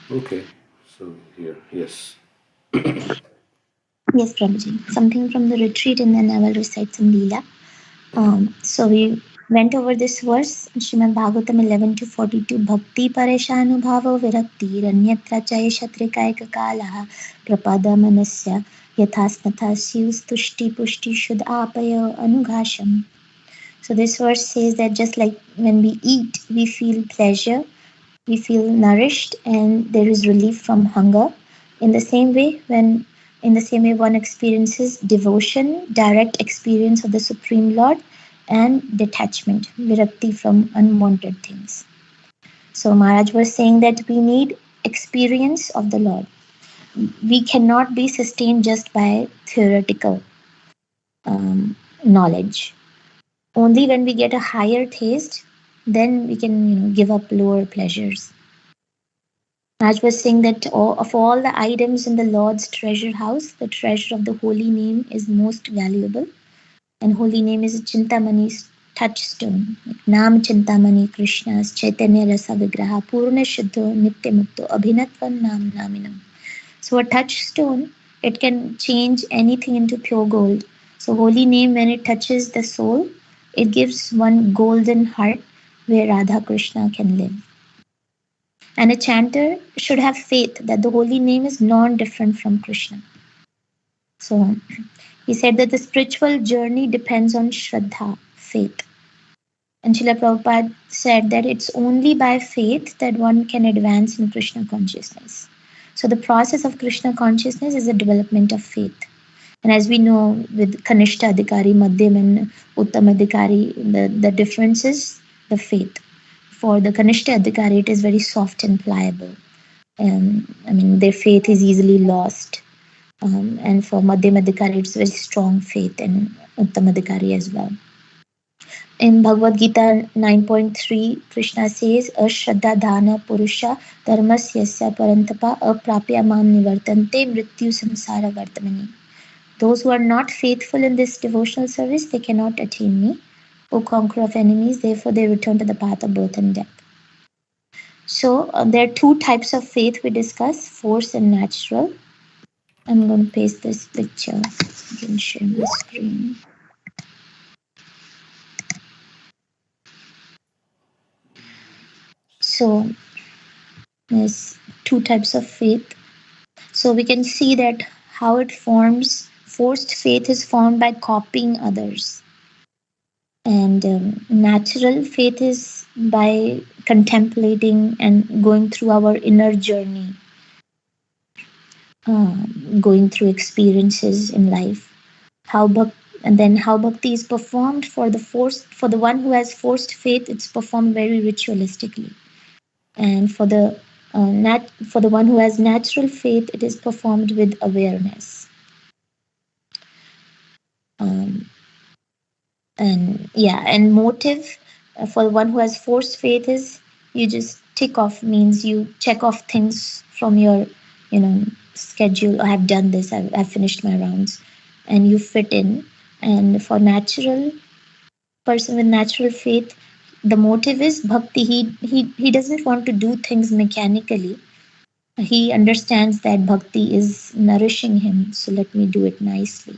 Okay, so here, yes. Yes, Prabhuji. Something from the retreat, and then I will recite some Leela. So we went over this verse, Srimad Bhagavatam 11 to 42. Bhakti pareshanubhavo virakti ranyatra chaya shatrikaika kalaha prapada manasya yathasnatha siyus tushti pushti shud apaya anughasham. So this verse says that just like when we eat, we feel pleasure, we feel nourished, and there is relief from hunger. In the same way, one experiences devotion, direct experience of the Supreme Lord, and detachment, virakti from unwanted things. So Maharaj was saying that we need experience of the Lord. We cannot be sustained just by theoretical knowledge. Only when we get a higher taste, then we can give up lower pleasures. Raj was saying that of all the items in the Lord's treasure house, the treasure of the holy name is most valuable. And holy name is Chintamani's touchstone. Like Nam Chintamani Krishna's Chaitanya Rasa Vigraha Purna Shuddho Nitya Mukto Abhinatvam Nam Naminam. So a touchstone, it can change anything into pure gold. So holy name, when it touches the soul, it gives one golden heart where Radha Krishna can live. And a chanter should have faith that the holy name is non different from Krishna. So he said that the spiritual journey depends on Shraddha, faith. And Srila Prabhupada said that it's only by faith that one can advance in Krishna consciousness. So the process of Krishna consciousness is a development of faith. And as we know, with Kanishta Adhikari, Madhyam, and Uttam Adhikari, the difference is the faith. For the Kanishta Adhikari, it is very soft and pliable. Their faith is easily lost. And for Madhyam Adhikari, it's very strong faith, and Uttam Adhikari as well. In Bhagavad Gita 9.3, Krishna says, Ashraddha dhana purusha dharmasyasya parantapa aprapya mam nivartante mrityu samsara vartamani. Those who are not faithful in this devotional service, they cannot attain me. O conqueror of enemies, therefore they return to the path of birth and death. So there are two types of faith we discuss, force and natural. I'm going to paste this picture. I can share my screen. So there's two types of faith. So we can see that how it forms. Forced faith is formed by copying others. And natural faith is by contemplating and going through our inner journey, going through experiences in life. How and then how bhakti is performed for the one who has forced faith, it's performed very ritualistically. And for the one who has natural faith, it is performed with awareness. Um, and motive for the one who has forced faith is you just tick off, means you check off things from your schedule. I have done this, I've finished my rounds, and you fit in. And for natural person with natural faith, the motive is bhakti. He doesn't want to do things mechanically. He understands that bhakti is nourishing him, so let me do it nicely.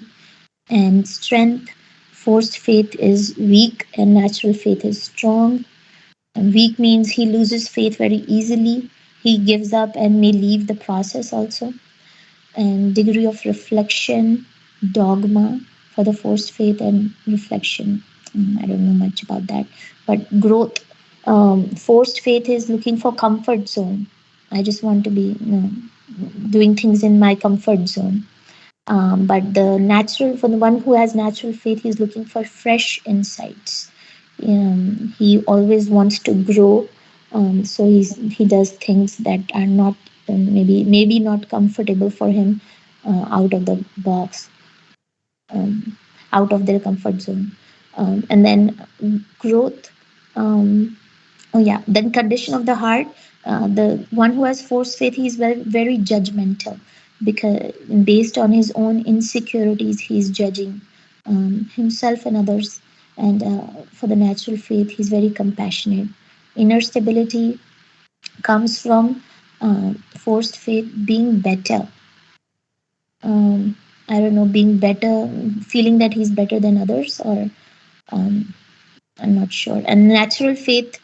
And strength, forced faith is weak and natural faith is strong. And weak means he loses faith very easily. He gives up and may leave the process also. And degree of reflection, dogma for the forced faith, and reflection. I don't know much about that. But growth, forced faith is looking for comfort zone. I just want to be doing things in my comfort zone. But for the one who has natural faith, he's looking for fresh insights. He always wants to grow, so he does things that are not maybe not comfortable for him, out of the box, um, out of their comfort zone. And then growth. Oh yeah, then condition of the heart. The one who has forced faith, he is very, very judgmental, because based on his own insecurities, he is judging himself and others. And for the natural faith, he's very compassionate. Inner stability comes from Forced faith being better. Um, I don't know, being better, feeling that he's better than others, or um, I'm not sure. And natural faith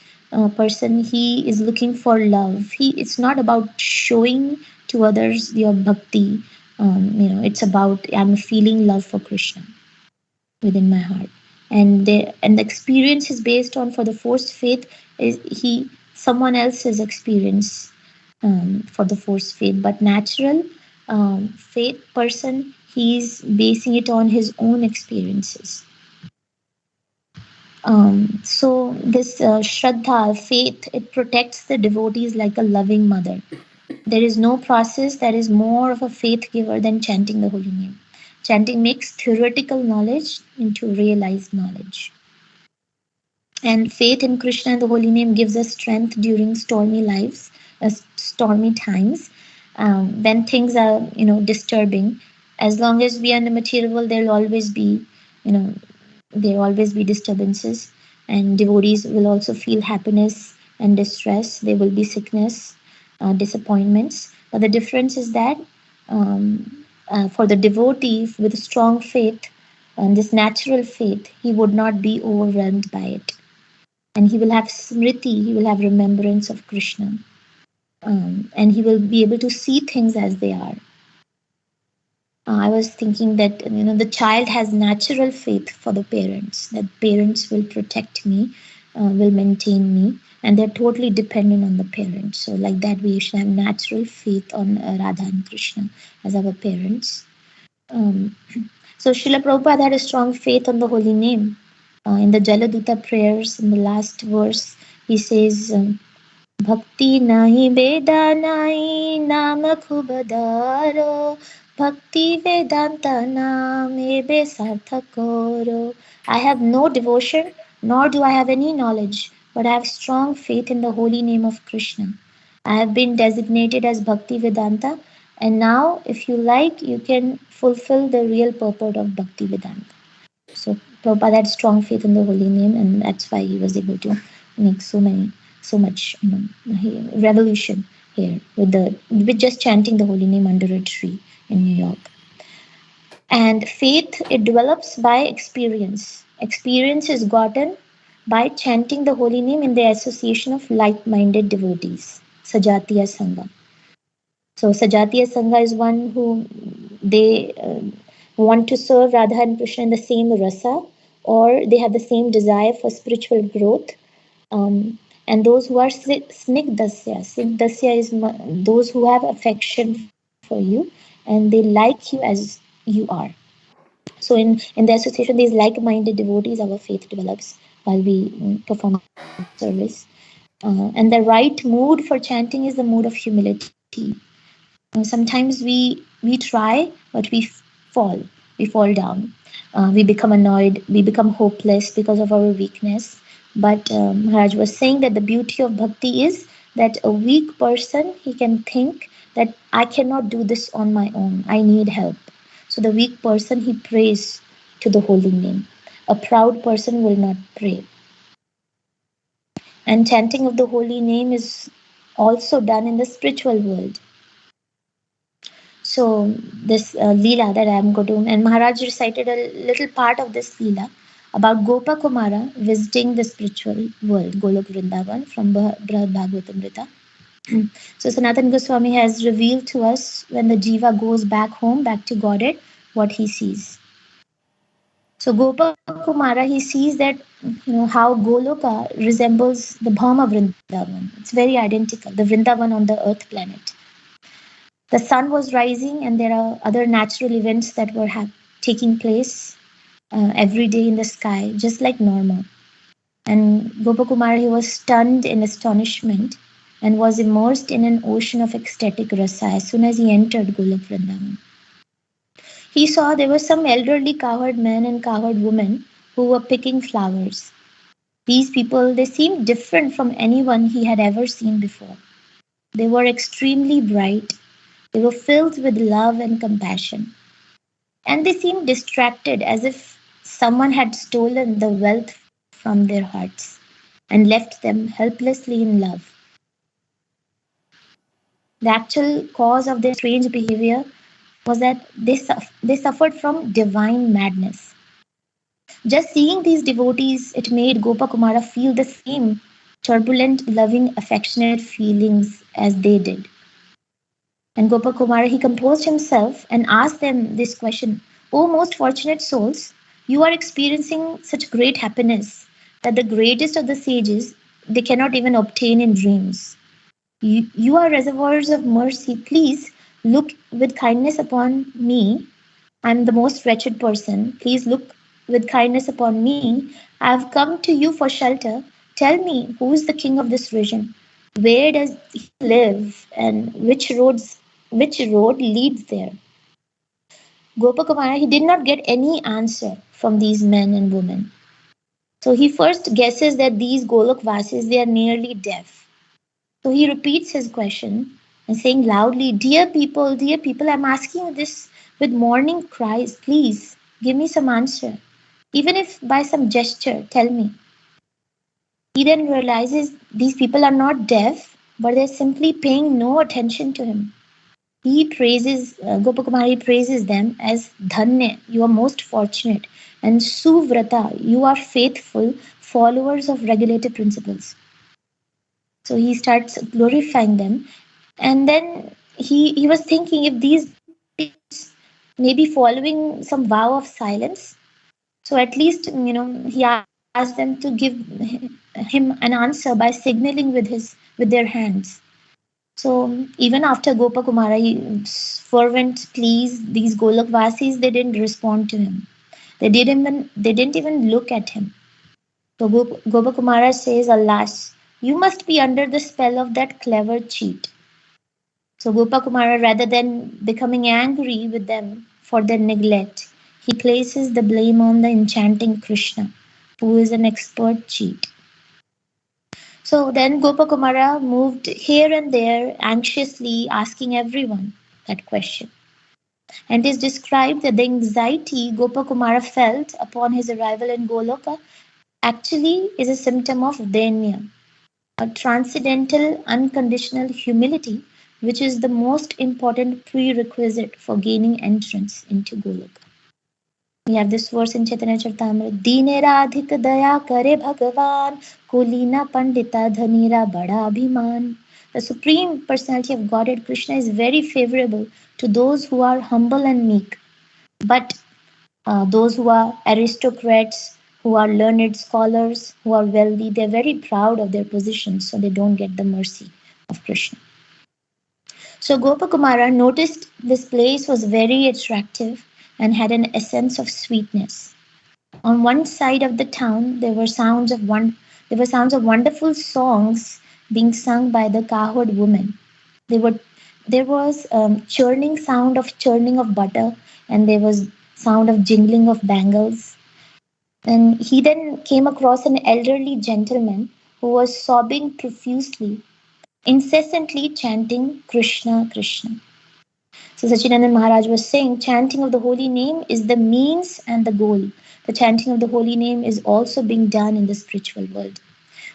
person, he is looking for love. It's not about showing to others your bhakti. It's about I'm feeling love for Krishna within my heart, and the experience is based on, for the forced faith, is he someone else's experience for the forced faith, but natural faith person, he's basing it on his own experiences. So this Shraddha, faith, it protects the devotees like a loving mother. There is no process that is more of a faith giver than chanting the holy name. Chanting makes theoretical knowledge into realized knowledge. And faith in Krishna and the holy name gives us strength during stormy lives, stormy times, when things are, disturbing. As long as we are in the material world, you know, there will always be disturbances, and devotees will also feel happiness and distress. There will be sickness, disappointments. But the difference is that for the devotee with strong faith, and this natural faith, he would not be overwhelmed by it, and he will have smriti, he will have remembrance of Krishna, and he will be able to see things as they are. I was thinking that the child has natural faith for the parents, that parents will protect me, will maintain me, and they're totally dependent on the parents. So like that, we should have natural faith on Radha and Krishna as our parents. Um, so Srila Prabhupada had a strong faith on the holy name. In the Jaladuta prayers, in the last verse, he says, भक्ति नाही वेदा नाही नाम खूब दारो भक्ति vedanta name sarthakoro. I have no devotion, nor do I have any knowledge, but I have strong faith in the holy name of Krishna. I have been designated as Bhakti Vedanta, and now, if you like, you can fulfill the real purport of Bhakti Vedanta. So Prabhupada had strong faith in the holy name, and that's why he was able to make so much revolution here with just chanting the holy name under a tree in New York. And faith, it develops by experience. Experience is gotten by chanting the holy name in the association of like-minded devotees, Sajatiya Sangha. So Sajatiya Sangha is one who they want to serve Radha and Krishna in the same rasa, or they have the same desire for spiritual growth. And those who are snigdasya is those who have affection for you, and they like you as you are. So in the association, these like-minded devotees, our faith develops while we perform the service. And the right mood for chanting is the mood of humility. Sometimes we try, but we fall down. We become annoyed, we become hopeless because of our weakness. But Maharaj was saying that the beauty of bhakti is that a weak person, he can think that I cannot do this on my own, I need help. So the weak person, he prays to the holy name. A proud person will not pray. And chanting of the holy name is also done in the spiritual world. So this Leela that I am going to, and Maharaj recited a little part of this Leela about Gopa Kumara visiting the spiritual world, Golok Vrindavan, from Brihad Bhagavatamrita. So Sanatan Goswami has revealed to us when the jiva goes back home, back to Godhead, what he sees. So Gopa Kumara, he sees that how Goloka resembles the Bhauma Vrindavan. It's very identical, the Vrindavan on the earth planet. The sun was rising, and there are other natural events that were taking place every day in the sky, just like normal. And Gopakumar, he was stunned in astonishment and was immersed in an ocean of ecstatic rasa as soon as he entered Golok Vrindavan. He saw there were some elderly cowherd men and cowherd women who were picking flowers. These people, they seemed different from anyone he had ever seen before. They were extremely bright. They were filled with love and compassion. And they seemed distracted, as if someone had stolen the wealth from their hearts and left them helplessly in love. The actual cause of their strange behavior was that they suffered from divine madness. Just seeing these devotees, it made Gopakumara feel the same turbulent, loving, affectionate feelings as they did. And Gopakumara, he composed himself and asked them this question: O most fortunate souls, you are experiencing such great happiness that the greatest of the sages they cannot even obtain in dreams. You are reservoirs of mercy. Please look with kindness upon me. I'm the most wretched person. Please look with kindness upon me. I have come to you for shelter. Tell me, who is the king of this region? Where does he live? And which road leads there? Gopakumara, he did not get any answer from these men and women. So he first guesses that these Golok Vasis, they are nearly deaf. So he repeats his question and saying loudly, dear people, I'm asking you this with morning cries. Please give me some answer. Even if by some gesture, tell me. He then realizes these people are not deaf, but they're simply paying no attention to him. Gopakumari praises them as Dhanya, you are most fortunate, and Suvrata, you are faithful followers of regulated principles. So he starts glorifying them. And then he was thinking if these devotees may be following some vow of silence, so at least he asked them to give him an answer by signaling with their hands. So even after Gopakumara's fervent pleas, these Golokvasis they didn't respond to him. They didn't even look at him. So Gopakumara says, "Alas, you must be under the spell of that clever cheat." So Gopakumara, rather than becoming angry with them for their neglect, he places the blame on the enchanting Krishna, who is an expert cheat. So then Gopakumara moved here and there, anxiously asking everyone that question. And it is described that the anxiety Gopakumara felt upon his arrival in Goloka actually is a symptom of dainya, a transcendental, unconditional humility, which is the most important prerequisite for gaining entrance into Goloka. We have this verse in Chaitanya Charitamrita, Dinera adhik daya kare bhagavan, kulina pandita dhanira bada abhiman. The Supreme Personality of Godhead Krishna is very favorable to those who are humble and meek. But those who are aristocrats, who are learned scholars, who are wealthy, they're very proud of their position, so they don't get the mercy of Krishna. So Gopakumara noticed this place was very attractive and had an essence of sweetness. On one side of the town, there were sounds of wonderful songs being sung by the cowherd women. They were there was churning of butter, and there was sound of jingling of bangles. And he then came across an elderly gentleman who was sobbing profusely, incessantly chanting Krishna, Krishna. So Sachinandan Maharaj was saying, chanting of the holy name is the means and the goal. The chanting of the holy name is also being done in the spiritual world.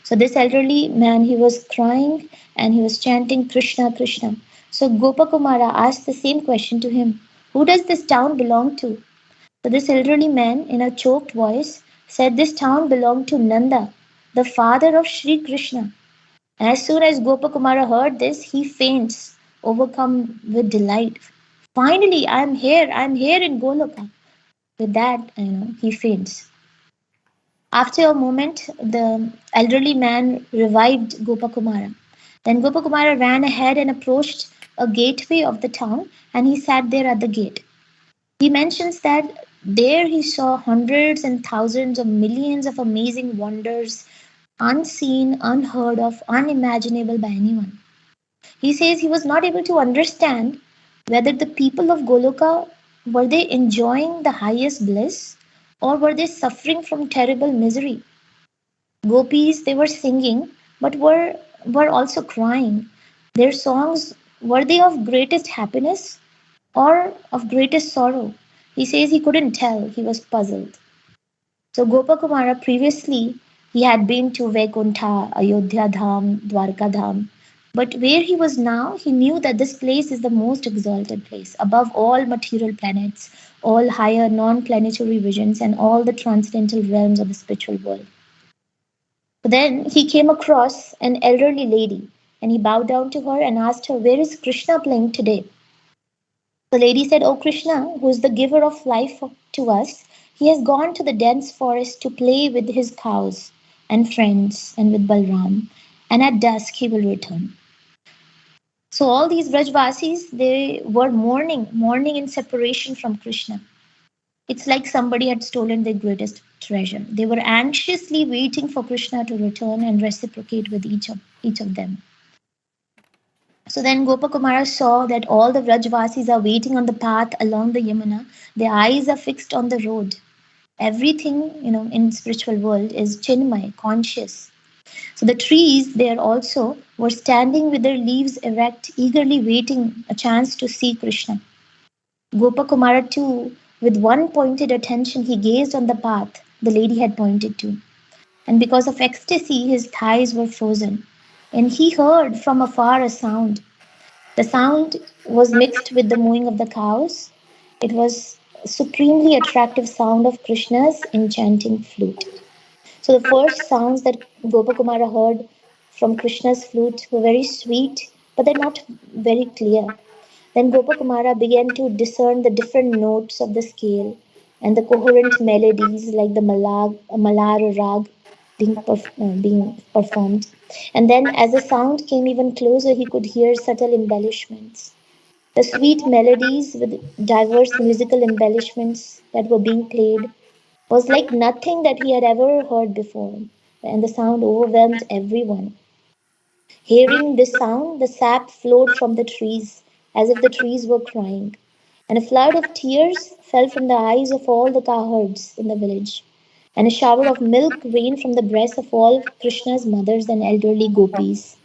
So this elderly man, he was crying and he was chanting Krishna, Krishna. So Gopakumara asked the same question to him, who does this town belong to? So this elderly man, in a choked voice, said this town belonged to Nanda, the father of Sri Krishna. And as soon as Gopakumara heard this, he faints, overcome with delight. Finally, I am here in Goloka. With that, he faints. After a moment, the elderly man revived Gopakumara. Then Gopakumara ran ahead and approached a gateway of the town, and he sat there at the gate. He mentions that there he saw hundreds and thousands of millions of amazing wonders, unseen, unheard of, unimaginable by anyone. He says he was not able to understand whether the people of Goloka were they enjoying the highest bliss or were they suffering from terrible misery. Gopis they were singing but were also crying. Their songs were they of greatest happiness or of greatest sorrow? He says he couldn't tell, he was puzzled. So Gopakumara previously he had been to Vaikuntha, Ayodhya Dham, Dwarka Dham, But where he was now, he knew that this place is the most exalted place, above all material planets, all higher non planetary visions, and all the transcendental realms of the spiritual world. But then he came across an elderly lady, and he bowed down to her and asked her, "Where is Krishna playing today?" The lady said, "Oh, Krishna, who is the giver of life to us, he has gone to the dense forest to play with his cows and friends and with Balram, and at dusk he will return." So all these Brajvasis, they were mourning in separation from Krishna. It's like somebody had stolen their greatest treasure. They were anxiously waiting for Krishna to return and reciprocate with each of them. So then Gopakumara saw that all the Vrajvasis are waiting on the path along the Yamuna. Their eyes are fixed on the road. Everything, in spiritual world is chinmay, conscious. So the trees there also were standing with their leaves erect, eagerly waiting a chance to see Krishna. Gopakumara too, with one pointed attention, he gazed on the path the lady had pointed to. And because of ecstasy, his thighs were frozen. And he heard from afar a sound. The sound was mixed with the mooing of the cows. It was a supremely attractive sound of Krishna's enchanting flute. So the first sounds that Gopakumara heard from Krishna's flute were very sweet, but they're not very clear. Then Gopakumara began to discern the different notes of the scale and the coherent melodies like the Malar Rag being performed. And then, as the sound came even closer, he could hear subtle embellishments. The sweet melodies with diverse musical embellishments that were being played was like nothing that he had ever heard before, and the sound overwhelmed everyone. Hearing this sound, the sap flowed from the trees as if the trees were crying, and a flood of tears fell from the eyes of all the cowherds in the village, and a shower of milk rained from the breasts of all Krishna's mothers and elderly gopis,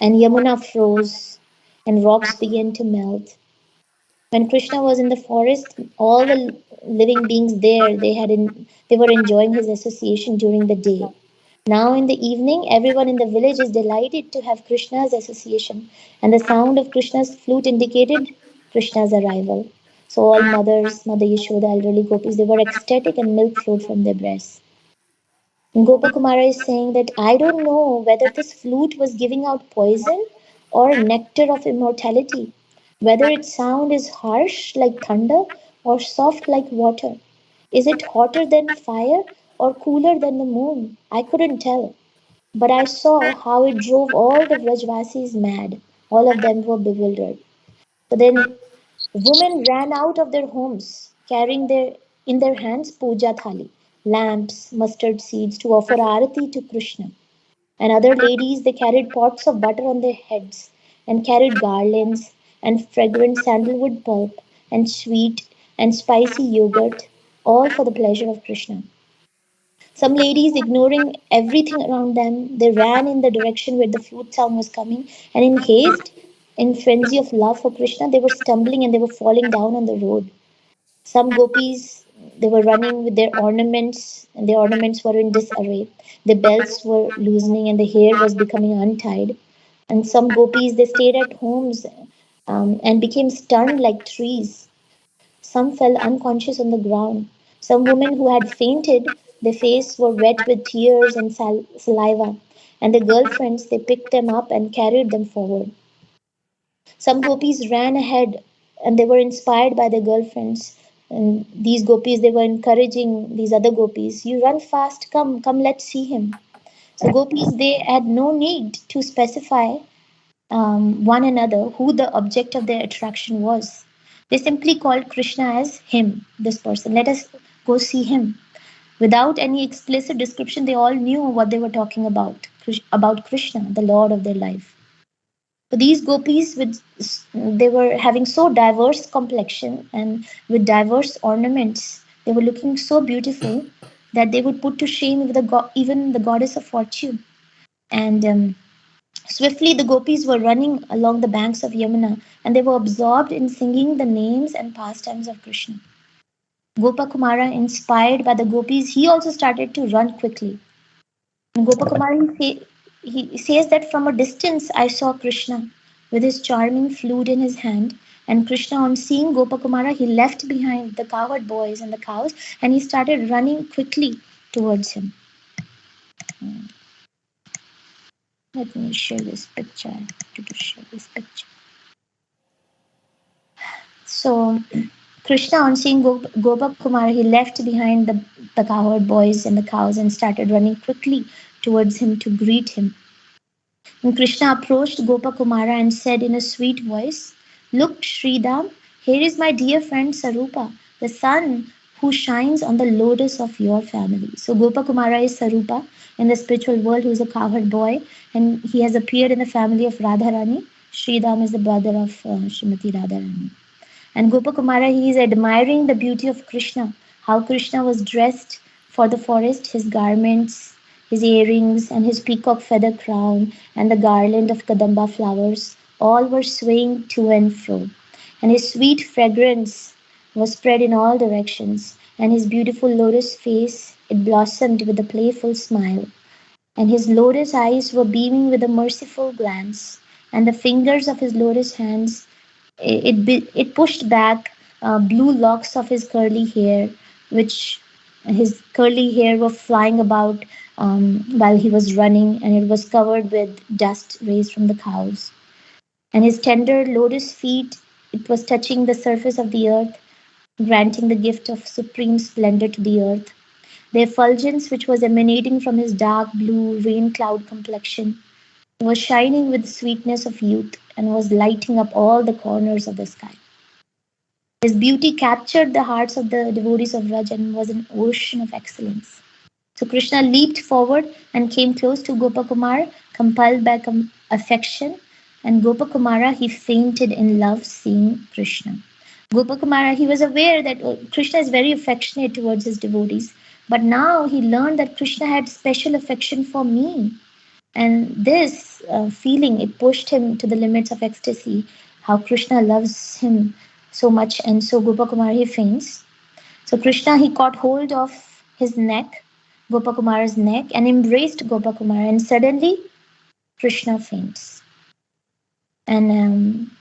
and Yamuna froze, and rocks began to melt. When Krishna was in the forest, all the living beings there they were enjoying his association during the day. Now in the evening, everyone in the village is delighted to have Krishna's association, and the sound of Krishna's flute indicated Krishna's arrival. So all mothers, Mother Yashoda, elderly gopis, they were ecstatic and milk flowed from their breasts. And Gopakumara is saying that I don't know whether this flute was giving out poison or nectar of immortality, whether its sound is harsh like thunder or soft like water. Is it hotter than fire or cooler than the moon? I couldn't tell. But I saw how it drove all the Vrajvasis mad. All of them were bewildered. So then women ran out of their homes, carrying in their hands puja thali, lamps, mustard seeds to offer arati to Krishna. And other ladies they carried pots of butter on their heads and carried garlands and fragrant sandalwood pulp and sweet and spicy yogurt, all for the pleasure of Krishna. Some ladies, ignoring everything around them, they ran in the direction where the flute sound was coming, and in haste, in frenzy of love for Krishna, they were stumbling and they were falling down on the road. Some gopis, they were running with their ornaments, and their ornaments were in disarray. The belts were loosening, and the hair was becoming untied. And some gopis, they stayed at homes and became stunned like trees. Some fell unconscious on the ground. Some women who had fainted, their faces were wet with tears and saliva, and their girlfriends they picked them up and carried them forward. Some gopis ran ahead and they were inspired by their girlfriends. And these gopis they were encouraging these other gopis, "You run fast, come, let's see him." So gopis they had no need to specify one another who the object of their attraction was. They simply called Krishna as him, this person. Let us go see him. Without any explicit description, they all knew what they were talking about Krishna, the Lord of their life. So these gopis, they were having so diverse complexion and with diverse ornaments. They were looking so beautiful that they would put to shame even the goddess of fortune. And swiftly, the gopis were running along the banks of Yamuna, and they were absorbed in singing the names and pastimes of Krishna. Gopakumara, inspired by the gopis, he also started to run quickly. And Gopakumara he says that from a distance I saw Krishna with his charming flute in his hand. And Krishna, on seeing Gopakumara, he left behind the cowherd boys and the cows and he started running quickly towards him. Let me share this picture. I have to share this picture. So, Krishna, on seeing Gopakumara, he left behind the cowherd boys and the cows and started running quickly towards him to greet him. And Krishna approached Gopakumara and said in a sweet voice, "Look, Sridham, here is my dear friend Sarupa, the sun who shines on the lotus of your family." So Gopakumara is Sarupa in the spiritual world, who is a cowherd boy, and he has appeared in the family of Radharani. Sridham is the brother of Srimati Radharani. And Gopakumara, he is admiring the beauty of Krishna, how Krishna was dressed for the forest, his garments, his earrings, and his peacock feather crown, and the garland of Kadamba flowers, all were swaying to and fro. And his sweet fragrance was spread in all directions, and his beautiful lotus face, it blossomed with a playful smile, and his lotus eyes were beaming with a merciful glance, and the fingers of his lotus hands it pushed back blue locks of his curly hair, which his curly hair were flying about while he was running, and it was covered with dust raised from the cows. And his tender lotus feet, it was touching the surface of the earth, granting the gift of supreme splendor to the earth. The effulgence which was emanating from his dark blue rain cloud complexion was shining with the sweetness of youth and was lighting up all the corners of the sky. His beauty captured the hearts of the devotees of Raj and was an ocean of excellence. So Krishna leaped forward and came close to Gopakumar, compelled by affection. And Gopakumara, he fainted in love seeing Krishna. Gopakumara, he was aware that Krishna is very affectionate towards his devotees. But now he learned that Krishna had special affection for me. And this feeling, it pushed him to the limits of ecstasy, how Krishna loves him so much. And so Gopakumar, he faints. So Krishna, he caught hold of his neck, Gopakumar's neck, and embraced Gopakumar. And suddenly, Krishna faints. And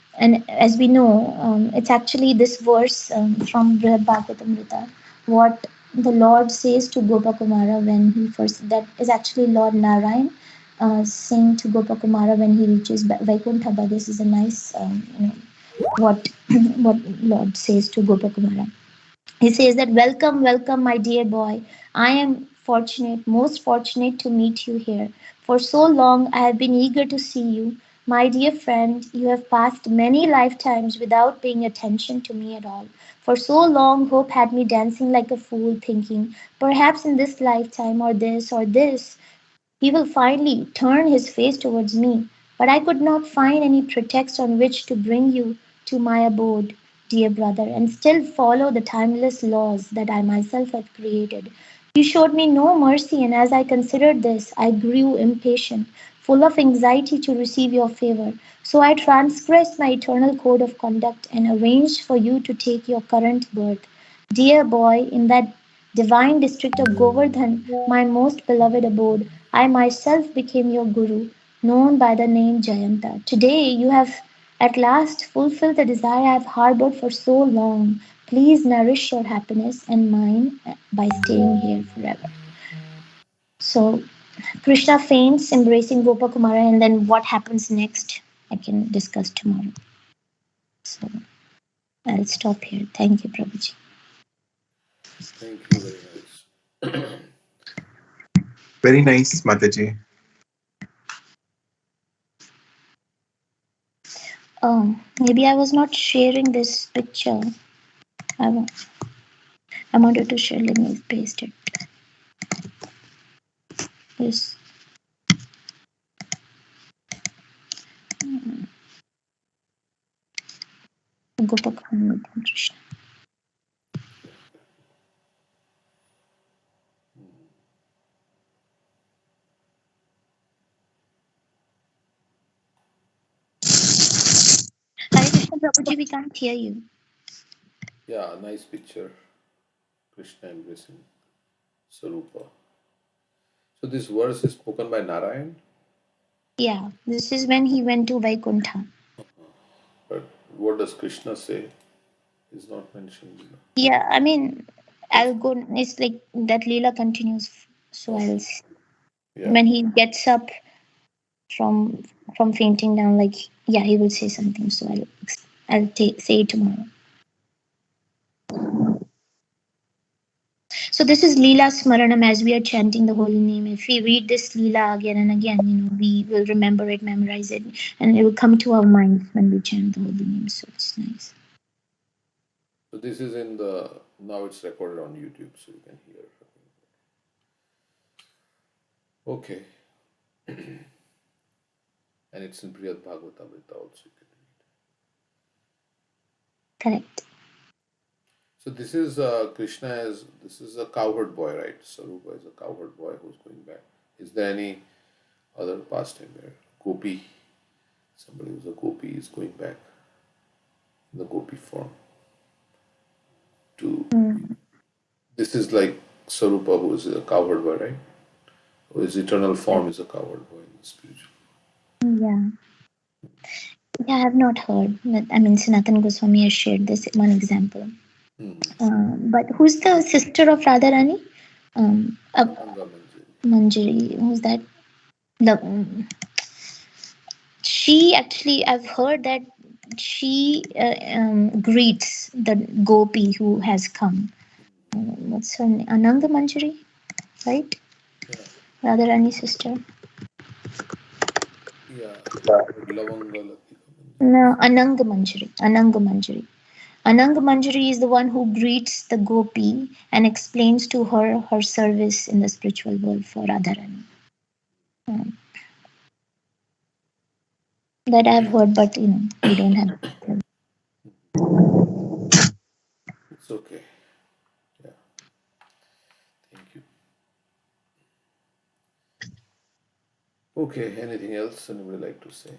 as we know, it's actually this verse from Brihad Bhagavatamrita, what the Lord says to Gopakumara when he first, that is actually Lord Narayan saying to Gopakumara when he reaches Vaikuntha. This is a nice, what what Lord says to Gopakumara. He says that, "Welcome, welcome, my dear boy. I am fortunate, most fortunate to meet you here. For so long I have been eager to see you. My dear friend, you have passed many lifetimes without paying attention to me at all. For so long, hope had me dancing like a fool, thinking, perhaps in this lifetime, or this, he will finally turn his face towards me, but I could not find any pretext on which to bring you to my abode, dear brother, and still follow the timeless laws that I myself have created. You showed me no mercy, and as I considered this, I grew impatient, full of anxiety to receive your favor. So I transgressed my eternal code of conduct and arranged for you to take your current birth. Dear boy, in that divine district of Govardhan, my most beloved abode, I myself became your guru, known by the name Jayanta. Today you have at last fulfilled the desire I have harbored for so long. Please nourish your happiness and mine by staying here forever." So Krishna faints, embracing Gopakumara, and then what happens next, I can discuss tomorrow. So I'll stop here. Thank you, Prabhuji. Thank you. Very nice. Very nice, Mataji. Oh, maybe I was not sharing this picture. I, I wanted to share. Let me paste it. Yes. Gopakumara Krishna. Hare Krishna Prabhuji, we can't hear you. Yeah, nice picture. Krishna embracing Sarupa. So this verse is spoken by Narayan. Yeah, this is when he went to Vaikuntha. But what does Krishna say? Is not mentioned. Yeah, I mean, It's I'll go. It's like that Leela continues. So okay. Yeah. when he gets up from fainting down, like yeah, he will say something. So say it tomorrow. So this is Leela Smaranam as we are chanting the holy name. If we read this Leela again and again, we will remember it, memorize it, and it will come to our mind when we chant the holy name. So it's nice. So this is in the now it's recorded on YouTube, so you can hear. Okay, and it's in Priyat Bhagavatamrita also. You can read. Correct. So this is Krishna as this is a cowherd boy, right? Sarupa is a cowherd boy who's going back. Is there any other pastime where gopi, somebody who's a gopi is going back in the gopi form to? Mm, This is like Sarupa, who is a cowherd boy, right? Who his eternal form is a cowherd boy in the spiritual. yeah. Yeah, I have not heard. I mean, Sanatan Goswami has shared this one example. Hmm. But who's the sister of Radharani? Anga Manjari. Manjari. Who's that? The, she actually, I've heard that she greets the gopi who has come. What's her name? Ananga Manjari, right? Yeah, Radharani's sister. yeah. But Lavanga Latika Manjari. No, Ananga Manjari. Ananga Manjari. Ananga Manjari is the one who greets the gopi and explains to her her service in the spiritual world for Radharani. Um, that I've heard, but we don't have. It's okay. Yeah, thank you. Okay, anything else anybody like to say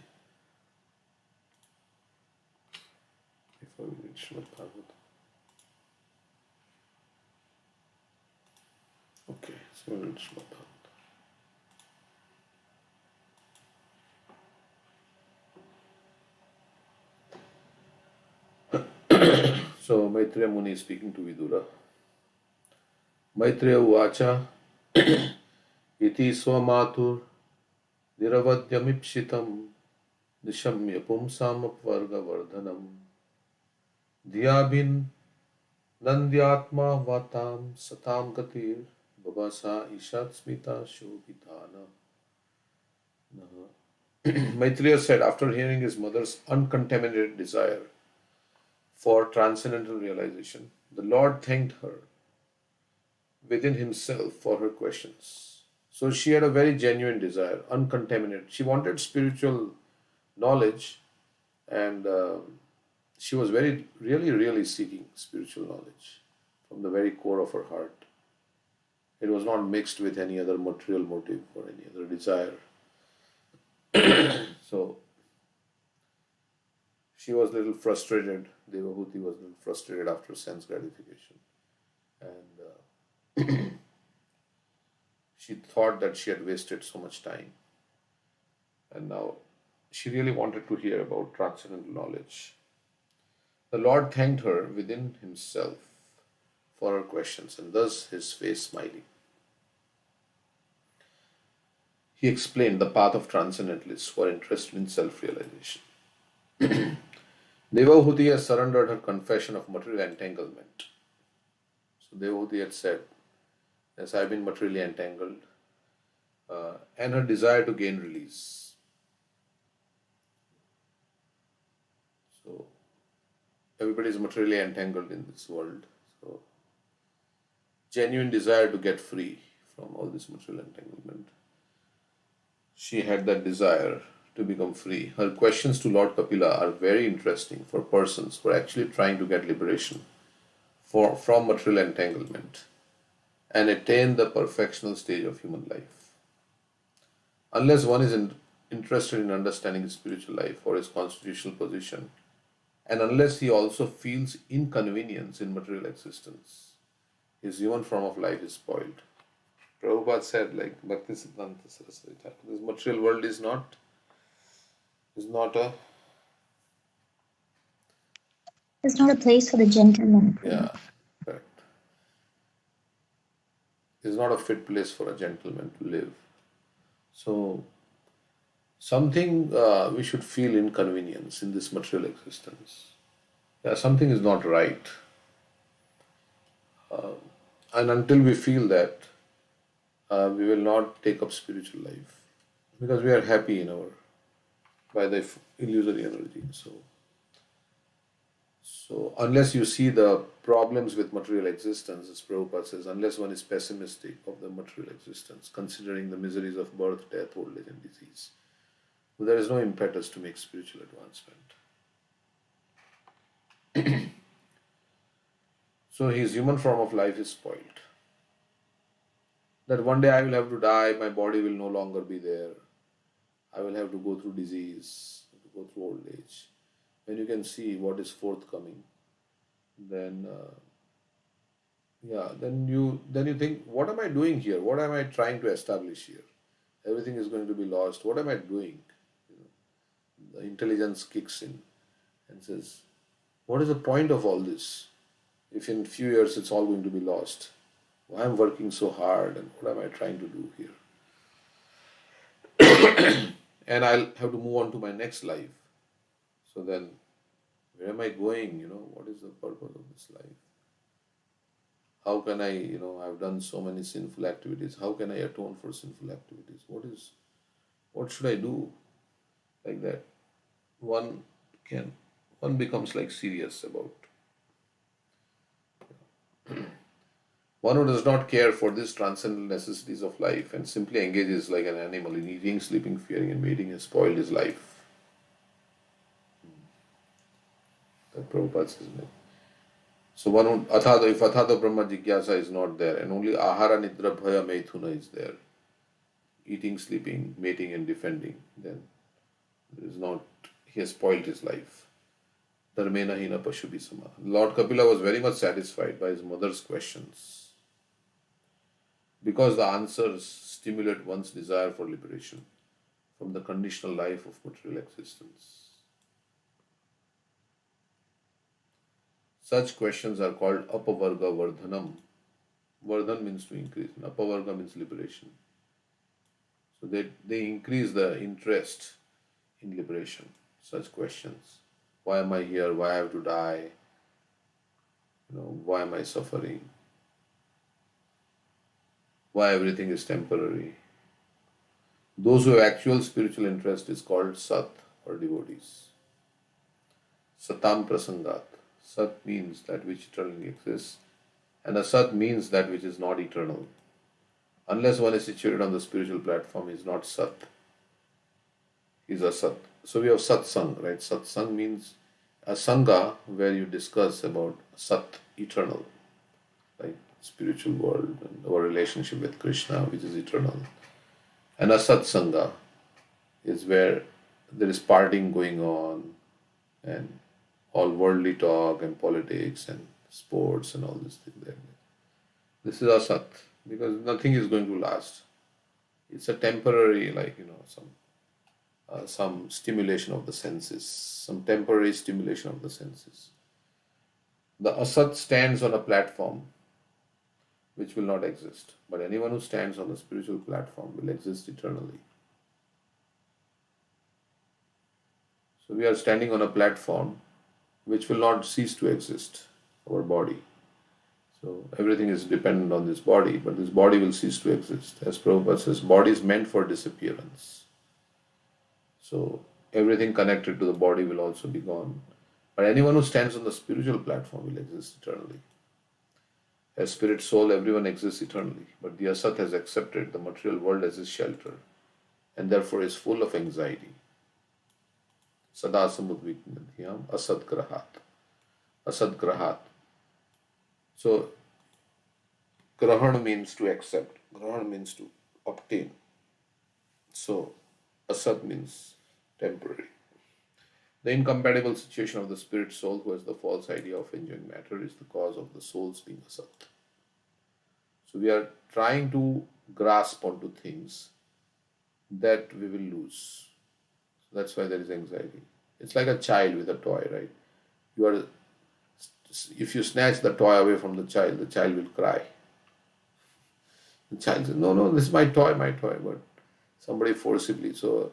before we reach Srimad Bhagavatam? Okay, so we'll reach Srimad Bhagavatam. So Maitreya Muni is speaking to Vidura. Maitreya Uvacha iti swamatur niravadyamipshitam nishamya pumsamapvargavardhanam diyabin nandyatma vatam satam gatir babasa ishat smita shobhitana. Maitreya said after hearing his mother's uncontaminated desire for transcendental realization, the Lord thanked her within himself for her questions. So she had a very genuine desire, uncontaminated. She wanted spiritual knowledge, and she was very, really, really seeking spiritual knowledge from the very core of her heart. It was not mixed with any other material motive or any other desire. So she was a little frustrated. Devahuti was a little frustrated after sense gratification. And she thought that she had wasted so much time. And now she really wanted to hear about transcendental knowledge. The Lord thanked her within himself for her questions, and thus his face smiling. He explained the path of transcendentalists who are interested in self realization. Devahuti has surrendered her confession of material entanglement. So Devahuti had said, yes, I've been materially entangled, and her desire to gain release. So everybody is materially entangled in this world. So genuine desire to get free from all this material entanglement. She had that desire to become free. Her questions to Lord Kapila are very interesting for persons who are actually trying to get liberation from material entanglement and attain the perfectional stage of human life. Unless one is interested in understanding his spiritual life or his constitutional position, and unless he also feels inconvenience in material existence, his human form of life is spoiled. Prabhupada said, like Bhakti Siddhanta Saraswati Thakur, this material world is not is not a, It's not a place for the gentleman to yeah, live. correct. Is not a fit place for a gentleman to live. So something we should feel inconvenience in this material existence. Yeah, something is not right, and until we feel that, we will not take up spiritual life because we are happy in our by the illusory energy. So unless you see the problems with material existence, as Prabhupada says, unless one is pessimistic of the material existence, considering the miseries of birth, death, old age, and disease, there is no impetus to make spiritual advancement. So his human form of life is spoiled. That one day I will have to die, my body will no longer be there, I will have to go through disease, to go through old age. When you can see what is forthcoming, then then you think, what am I doing here? What am I trying to establish here? Everything is going to be lost. What am I doing? The intelligence kicks in and says, what is the point of all this? If in few years it's all going to be lost, why am I working so hard and what am I trying to do here? And I'll have to move on to my next life. So then, where am I going? What is the purpose of this life? How can I, I've done so many sinful activities. How can I atone for sinful activities? What should I do? Like that. One can, one becomes like serious about. One who does not care for these transcendental necessities of life and simply engages like an animal in eating, sleeping, fearing, and mating has spoiled his life. That Prabhupada says. So one would, if athada Brahma Jigyasa is not there and only Ahara Nidra Bhaya Maithuna is there, eating, sleeping, mating, and defending, then there is not, he has spoiled his life. Dharmena Hina Pashubi Sama. Lord Kapila was very much satisfied by his mother's questions because the answers stimulate one's desire for liberation from the conditional life of material existence. Such questions are called Apavarga Vardhanam. Vardhan means to increase, and Apavarga means liberation. So they increase the interest in liberation. Such questions. Why am I here? Why I have to die? Why am I suffering? Why everything is temporary? Those who have actual spiritual interest is called Sat or devotees. Satam Prasangat. Sat means that which eternally exists, and Asat means that which is not eternal. Unless one is situated on the spiritual platform, he is not Sat. He is Asat. So we have Satsang, right? Satsang means a Sangha where you discuss about Sat, eternal, like spiritual world and our relationship with Krishna, which is eternal. And a Satsanga is where there is partying going on and all worldly talk and politics and sports and all this thing there. This is Asat because nothing is going to last. It's a temporary, some stimulation of the senses, some temporary stimulation of the senses. The Asat stands on a platform which will not exist, but anyone who stands on the spiritual platform will exist eternally. So we are standing on a platform which will not cease to exist, our body. So everything is dependent on this body, but this body will cease to exist. As Prabhupada says, body is meant for disappearance. So everything connected to the body will also be gone. But anyone who stands on the spiritual platform will exist eternally. As spirit, soul, everyone exists eternally. But the Asat has accepted the material world as his shelter and therefore is full of anxiety. Sada samudviknadhyam asad grahat. Asad grahat. So grahan means to accept. Grahan means to obtain. So asad means temporary. The incompatible situation of the spirit soul who has the false idea of enjoying matter is the cause of the soul's being asat. So we are trying to grasp onto things that we will lose. That's why there is anxiety. It's like a child with a toy, right? You are, if you snatch the toy away from the child will cry. The child says, "No, no, this is my toy, my toy." But somebody forcibly. So,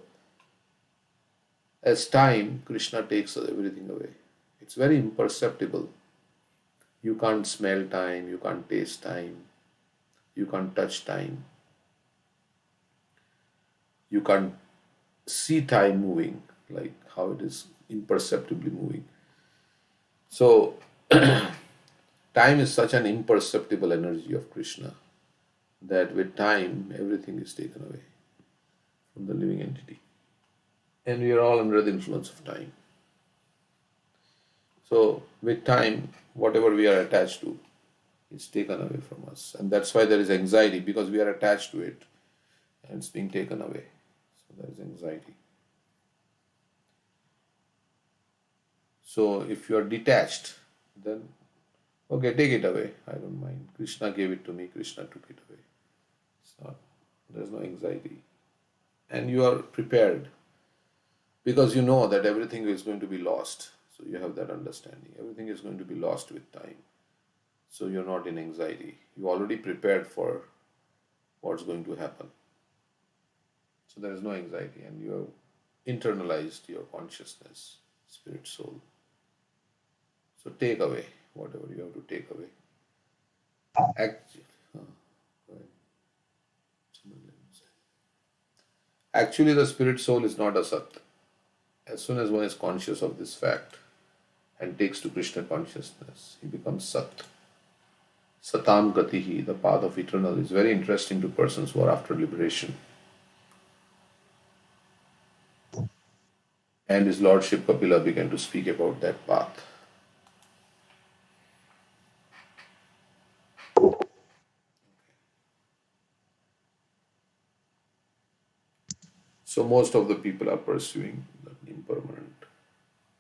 as time, Krishna takes everything away. It's very imperceptible. You can't smell time, you can't taste time, you can't touch time, you can't see time moving, like how it is imperceptibly moving. So, time is such an imperceptible energy of Krishna that with time, everything is taken away from the living entity. And we are all under the influence of time. So, with time, whatever we are attached to is taken away from us. And that's why there is anxiety, because we are attached to it and it's being taken away. So, there is anxiety. So, if you are detached, then okay, take it away. I don't mind. Krishna gave it to me, Krishna took it away. It's not, there's no anxiety. And you are prepared because you know that everything is going to be lost. So you have that understanding. Everything is going to be lost with time. So you're not in anxiety. You already prepared for what's going to happen. So there is no anxiety, and you have internalized your consciousness, spirit, soul. So take away whatever you have to take away. Actually, actually, the spirit soul is not a sat. As soon as one is conscious of this fact and takes to Krishna consciousness, he becomes sat. Satam Gatihi, the path of eternal, is very interesting to persons who are after liberation. And his lordship Kapila began to speak about that path. So most of the people are pursuing the impermanent.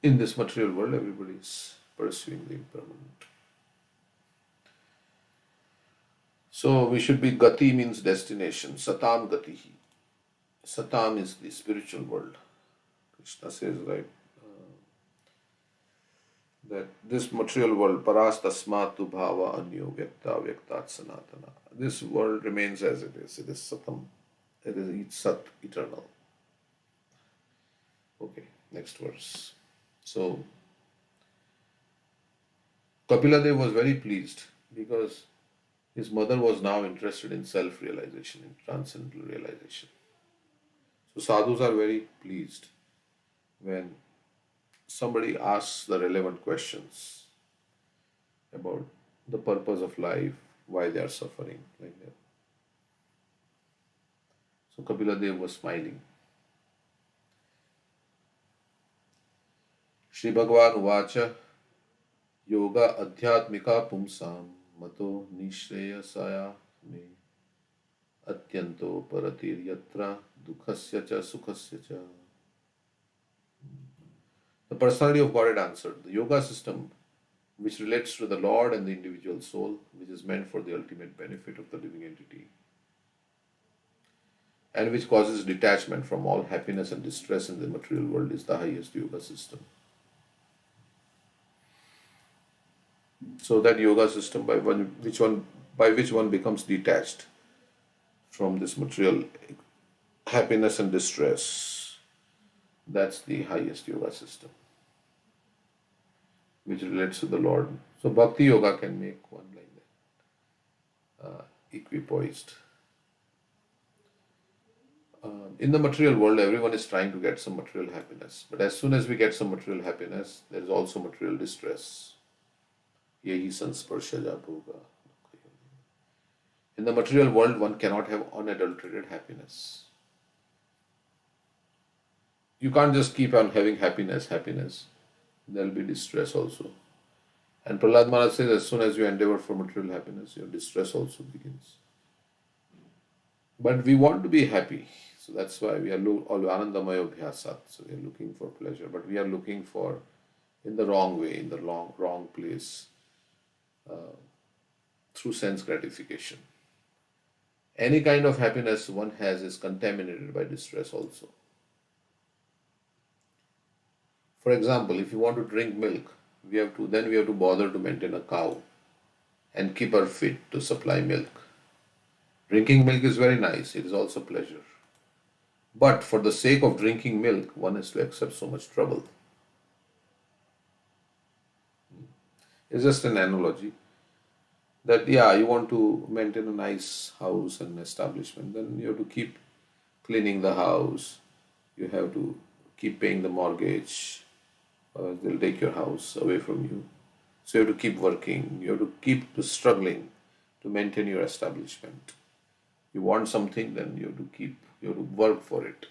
In this material world, everybody is pursuing the impermanent. So we should be Gati means destination. Satam Gatihi. Satam is the spiritual world. Krishna says, right, that this material world, paras tasmatu bhava anyo vyakta vyaktat sanatana. This world remains as it is. It is satam. It is sat, eternal. Okay, next verse. So, Kapila Dev was very pleased because his mother was now interested in self-realization, in transcendental realization. So sadhus are very pleased when somebody asks the relevant questions about the purpose of life, why they are suffering, like that. So Kapila Dev was smiling. Shri Bhagavan Uvacha Yoga Adhyatmika Pumsam Mato Nishreyasaya Me Atyanto Paratir Yatra Dukhasya Cha Sukhasya Cha. The personality of Godhead answered, the yoga system which relates to the Lord and the individual soul, which is meant for the ultimate benefit of the living entity, and which causes detachment from all happiness and distress in the material world, is the highest yoga system. So that yoga system by which one becomes detached from this material happiness and distress, that's the highest yoga system, which relates to the Lord. So bhakti yoga can make one like that, equipoised. In the material world, everyone is trying to get some material happiness. But as soon as we get some material happiness, there is also material distress. Yehi sansparshaja bhoga. In the material world, one cannot have unadulterated happiness. You can't just keep on having happiness. There will be distress also. And Prahlad Maharaj says, as soon as you endeavor for material happiness, your distress also begins. But we want to be happy. So that's why we are all Anandamaya Bhyasat. So we are looking for pleasure. But we are looking for in the wrong way, in the wrong place, through sense gratification. Any kind of happiness one has is contaminated by distress also. For example, if you want to drink milk, we have to bother to maintain a cow and keep her fit to supply milk. Drinking milk is very nice, it is also pleasure. But for the sake of drinking milk, one has to accept so much trouble. It's just an analogy that, yeah, you want to maintain a nice house and establishment, then you have to keep cleaning the house, you have to keep paying the mortgage, they'll take your house away from you. So you have to keep working, you have to keep struggling to maintain your establishment. You want something, then you have to work for it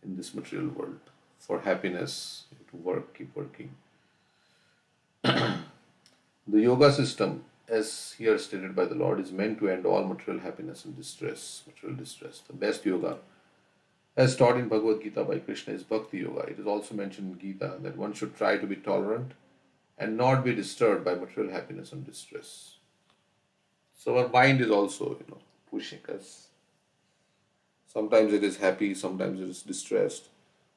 in this material world. For happiness, you have to work, keep working. The yoga system, as here stated by the Lord, is meant to end all material happiness and distress, material distress. The best yoga, as taught in Bhagavad Gita by Krishna, is Bhakti Yoga. It is also mentioned in Gita that one should try to be tolerant and not be disturbed by material happiness and distress. So our mind is also, pushing us. Sometimes it is happy, sometimes it is distressed.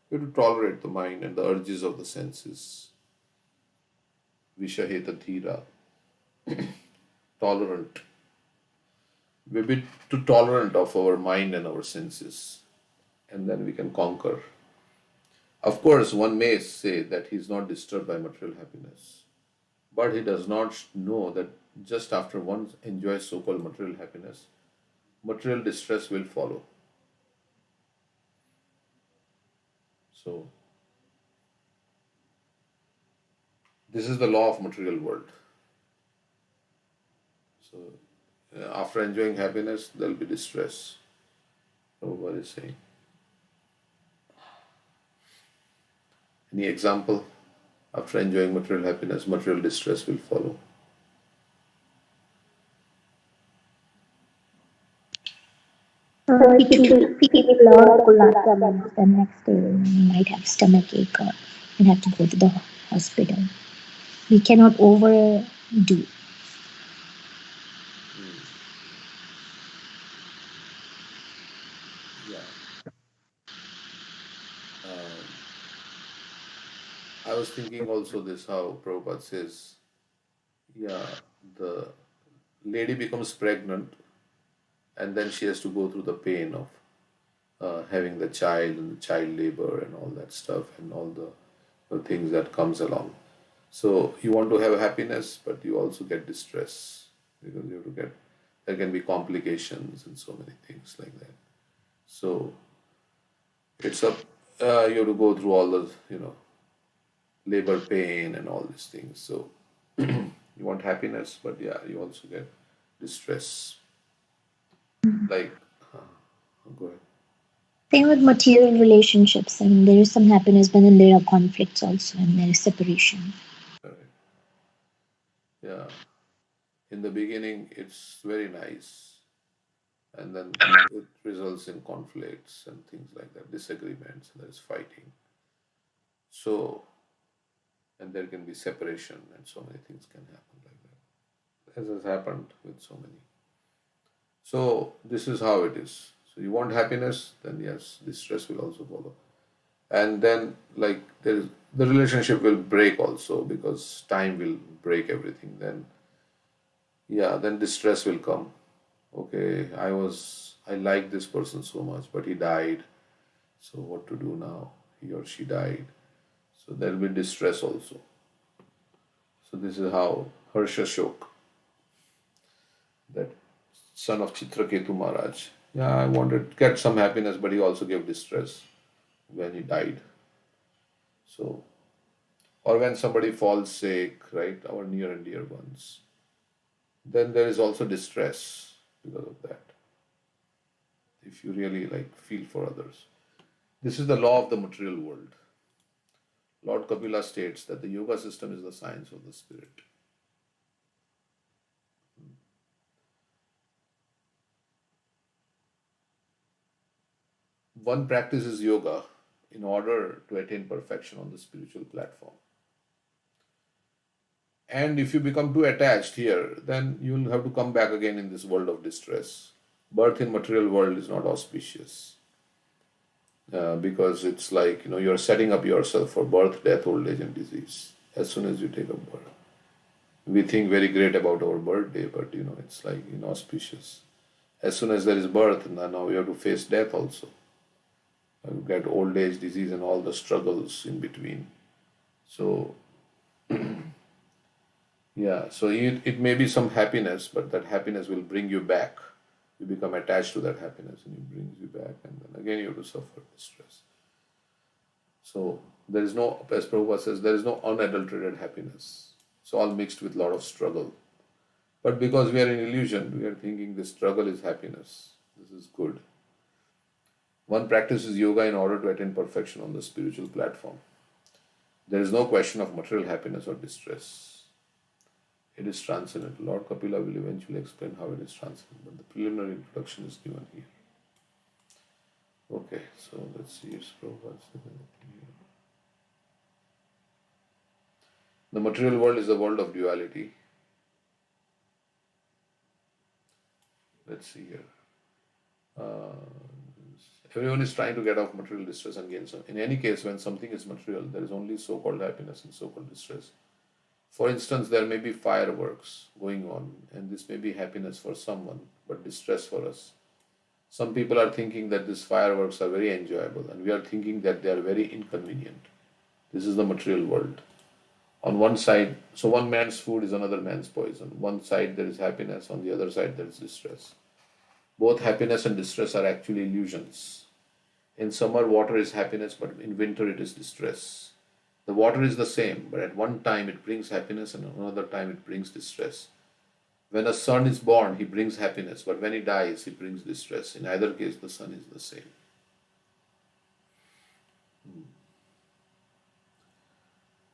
We have to tolerate the mind and the urges of the senses. Vishaheta Dhira, tolerant. We be too tolerant of our mind and our senses, and then we can conquer. Of course, one may say that he is not disturbed by material happiness, but he does not know that just after one enjoys so called material happiness, material distress will follow. So, this is the law of material world. So, after enjoying happiness, there will be distress. What is saying? Any example? After enjoying material happiness, material distress will follow. If you feel a lot of ulcer, the next day you might have stomach ache or you have to go to the hospital. We cannot overdo. Yeah. I was thinking also this how Prabhupada says, yeah, the lady becomes pregnant and then she has to go through the pain of having the child and the child labor and all that stuff and all the things that comes along. So you want to have happiness, but you also get distress because you have to get, there can be complications and so many things like that. So it's up, you have to go through all the, labor pain and all these things. So you want happiness, but yeah, you also get distress. Like, go ahead. Same with material relationships. I mean, there is some happiness, but then there are conflicts also, and there is separation. Correct. Yeah. In the beginning, it's very nice, and then it results in conflicts and things like that, disagreements, and there's fighting. So, and there can be separation, and so many things can happen like that, as has happened with so many. So, this is how it is. So, you want happiness, then yes, distress will also follow. And then, like, the relationship will break also because time will break everything. Then, yeah, then distress will come. Okay, I like this person so much, but he died. So what to do now? He or she died. So there will be distress also. So this is how Harsha Shok, that son of Chitraketu Maharaj. Yeah, I wanted to get some happiness, but he also gave distress when he died. So, or when somebody falls sick, right? Our near and dear ones. Then there is also distress because of that. If you really like feel for others. This is the law of the material world. Lord Kapila states that the yoga system is the science of the spirit. One practices yoga in order to attain perfection on the spiritual platform. And if you become too attached here, then you will have to come back again in this world of distress. Birth in material world is not auspicious. because it's like, you're setting up yourself for birth, death, old age, and disease as soon as you take up birth. We think very great about our birthday, but it's like inauspicious. As soon as there is birth, now we have to face death also. You get old age, disease, and all the struggles in between. So, yeah, so it may be some happiness, but that happiness will bring you back. You become attached to that happiness and it brings you back, and then again you have to suffer distress. So, there is no, as Prabhupada says, there is no unadulterated happiness. It's all mixed with a lot of struggle. But because we are in illusion, we are thinking this struggle is happiness. This is good. One practices yoga in order to attain perfection on the spiritual platform. There is no question of material happiness or distress. It is transcendent. Lord Kapila will eventually explain how it is transcendent, but the preliminary introduction is given here. Okay, so let's see. The material world is the world of duality. Let's see here. Everyone is trying to get off material distress and gain some. In any case, when something is material, there is only so-called happiness and so-called distress. For instance, there may be fireworks going on, and this may be happiness for someone, but distress for us. Some people are thinking that these fireworks are very enjoyable, and we are thinking that they are very inconvenient. This is the material world. On one side, so one man's food is another man's poison. One side there is happiness, on the other side there is distress. Both happiness and distress are actually illusions. In summer, water is happiness, but in winter, it is distress. The water is the same, but at one time it brings happiness and another time it brings distress. When a son is born, he brings happiness, but when he dies, he brings distress. In either case, the son is the same.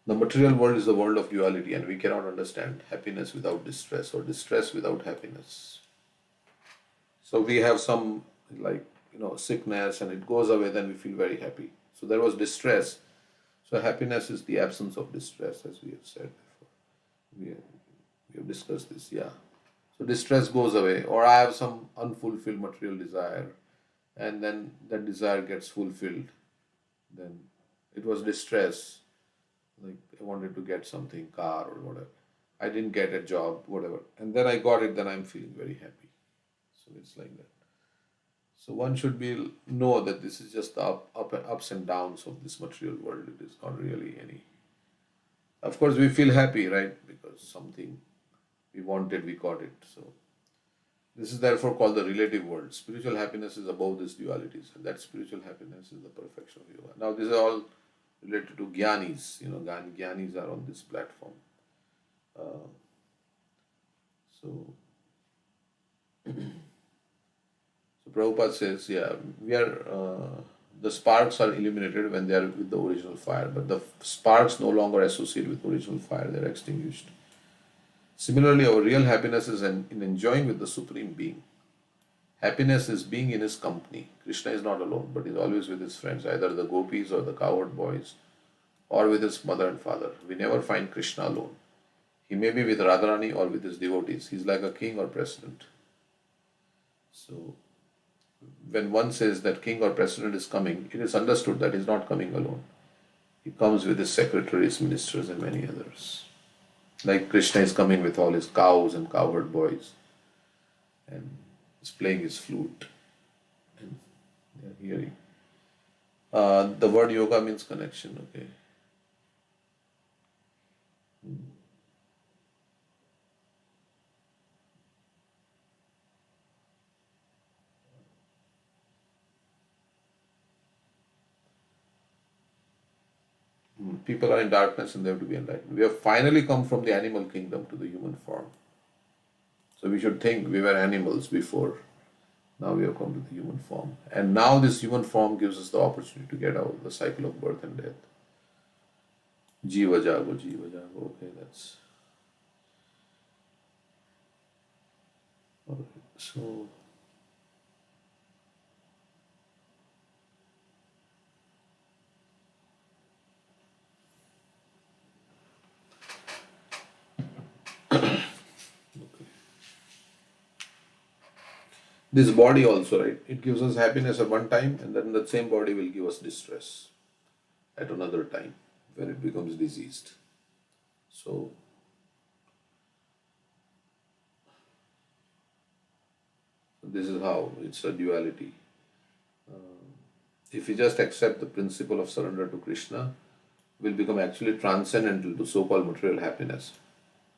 The material world is the world of duality, and we cannot understand happiness without distress or distress without happiness. So we have some sickness and it goes away, then we feel very happy. So there was distress. So happiness is the absence of distress, as we have said before. We have discussed this, yeah. So distress goes away, or I have some unfulfilled material desire, and then that desire gets fulfilled. Then it was distress, like I wanted to get something, car or whatever. I didn't get a job, whatever. And then I got it, then I'm feeling very happy. So it's like that. So one should know that this is just the ups and downs of this material world. It is not really any. Of course, we feel happy, right? Because something we wanted, we got it. So this is therefore called the relative world. Spiritual happiness is above these dualities, and that spiritual happiness is the perfection of yoga. Now, these are all related to jnanis. Jnanis are on this platform. So Prabhupada says, the sparks are illuminated when they are with the original fire, but the sparks no longer associate with original fire, they are extinguished. Similarly, our real happiness is in enjoying with the Supreme Being. Happiness is being in His company. Krishna is not alone, but is always with His friends, either the gopis or the cowherd boys, or with His mother and father. We never find Krishna alone. He may be with Radharani or with His devotees. He is like a king or president. So, when one says that king or president is coming, it is understood that he is not coming alone. He comes with his secretaries, ministers, and many others. Like Krishna is coming with all his cows and cowherd boys, and is playing his flute, and they are hearing. The word yoga means connection. Okay. People are in darkness and they have to be enlightened. We have finally come from the animal kingdom to the human form. So we should think we were animals before. Now we have come to the human form. And now this human form gives us the opportunity to get out of the cycle of birth and death. Jiva jago, jiva jago. Okay, that's... Okay, so... This body also, right? It gives us happiness at one time, and then that same body will give us distress at another time when it becomes diseased. So this is how it's a duality. If we just accept the principle of surrender to Krishna, we'll become actually transcendental to so-called material happiness.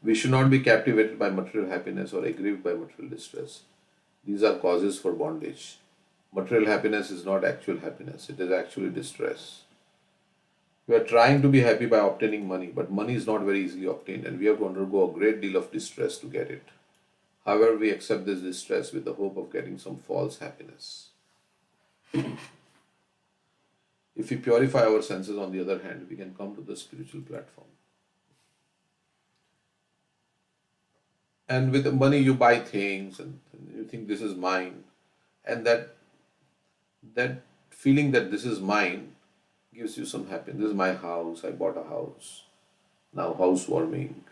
We should not be captivated by material happiness or aggrieved by material distress. These are causes for bondage. Material happiness is not actual happiness, it is actually distress. We are trying to be happy by obtaining money, but money is not very easily obtained and we have to undergo a great deal of distress to get it. However, we accept this distress with the hope of getting some false happiness. If we purify our senses, on the other hand, we can come to the spiritual platform. And with the money, you buy things and you think this is mine. And that feeling that this is mine gives you some happiness. This is my house. I bought a house. Now housewarming.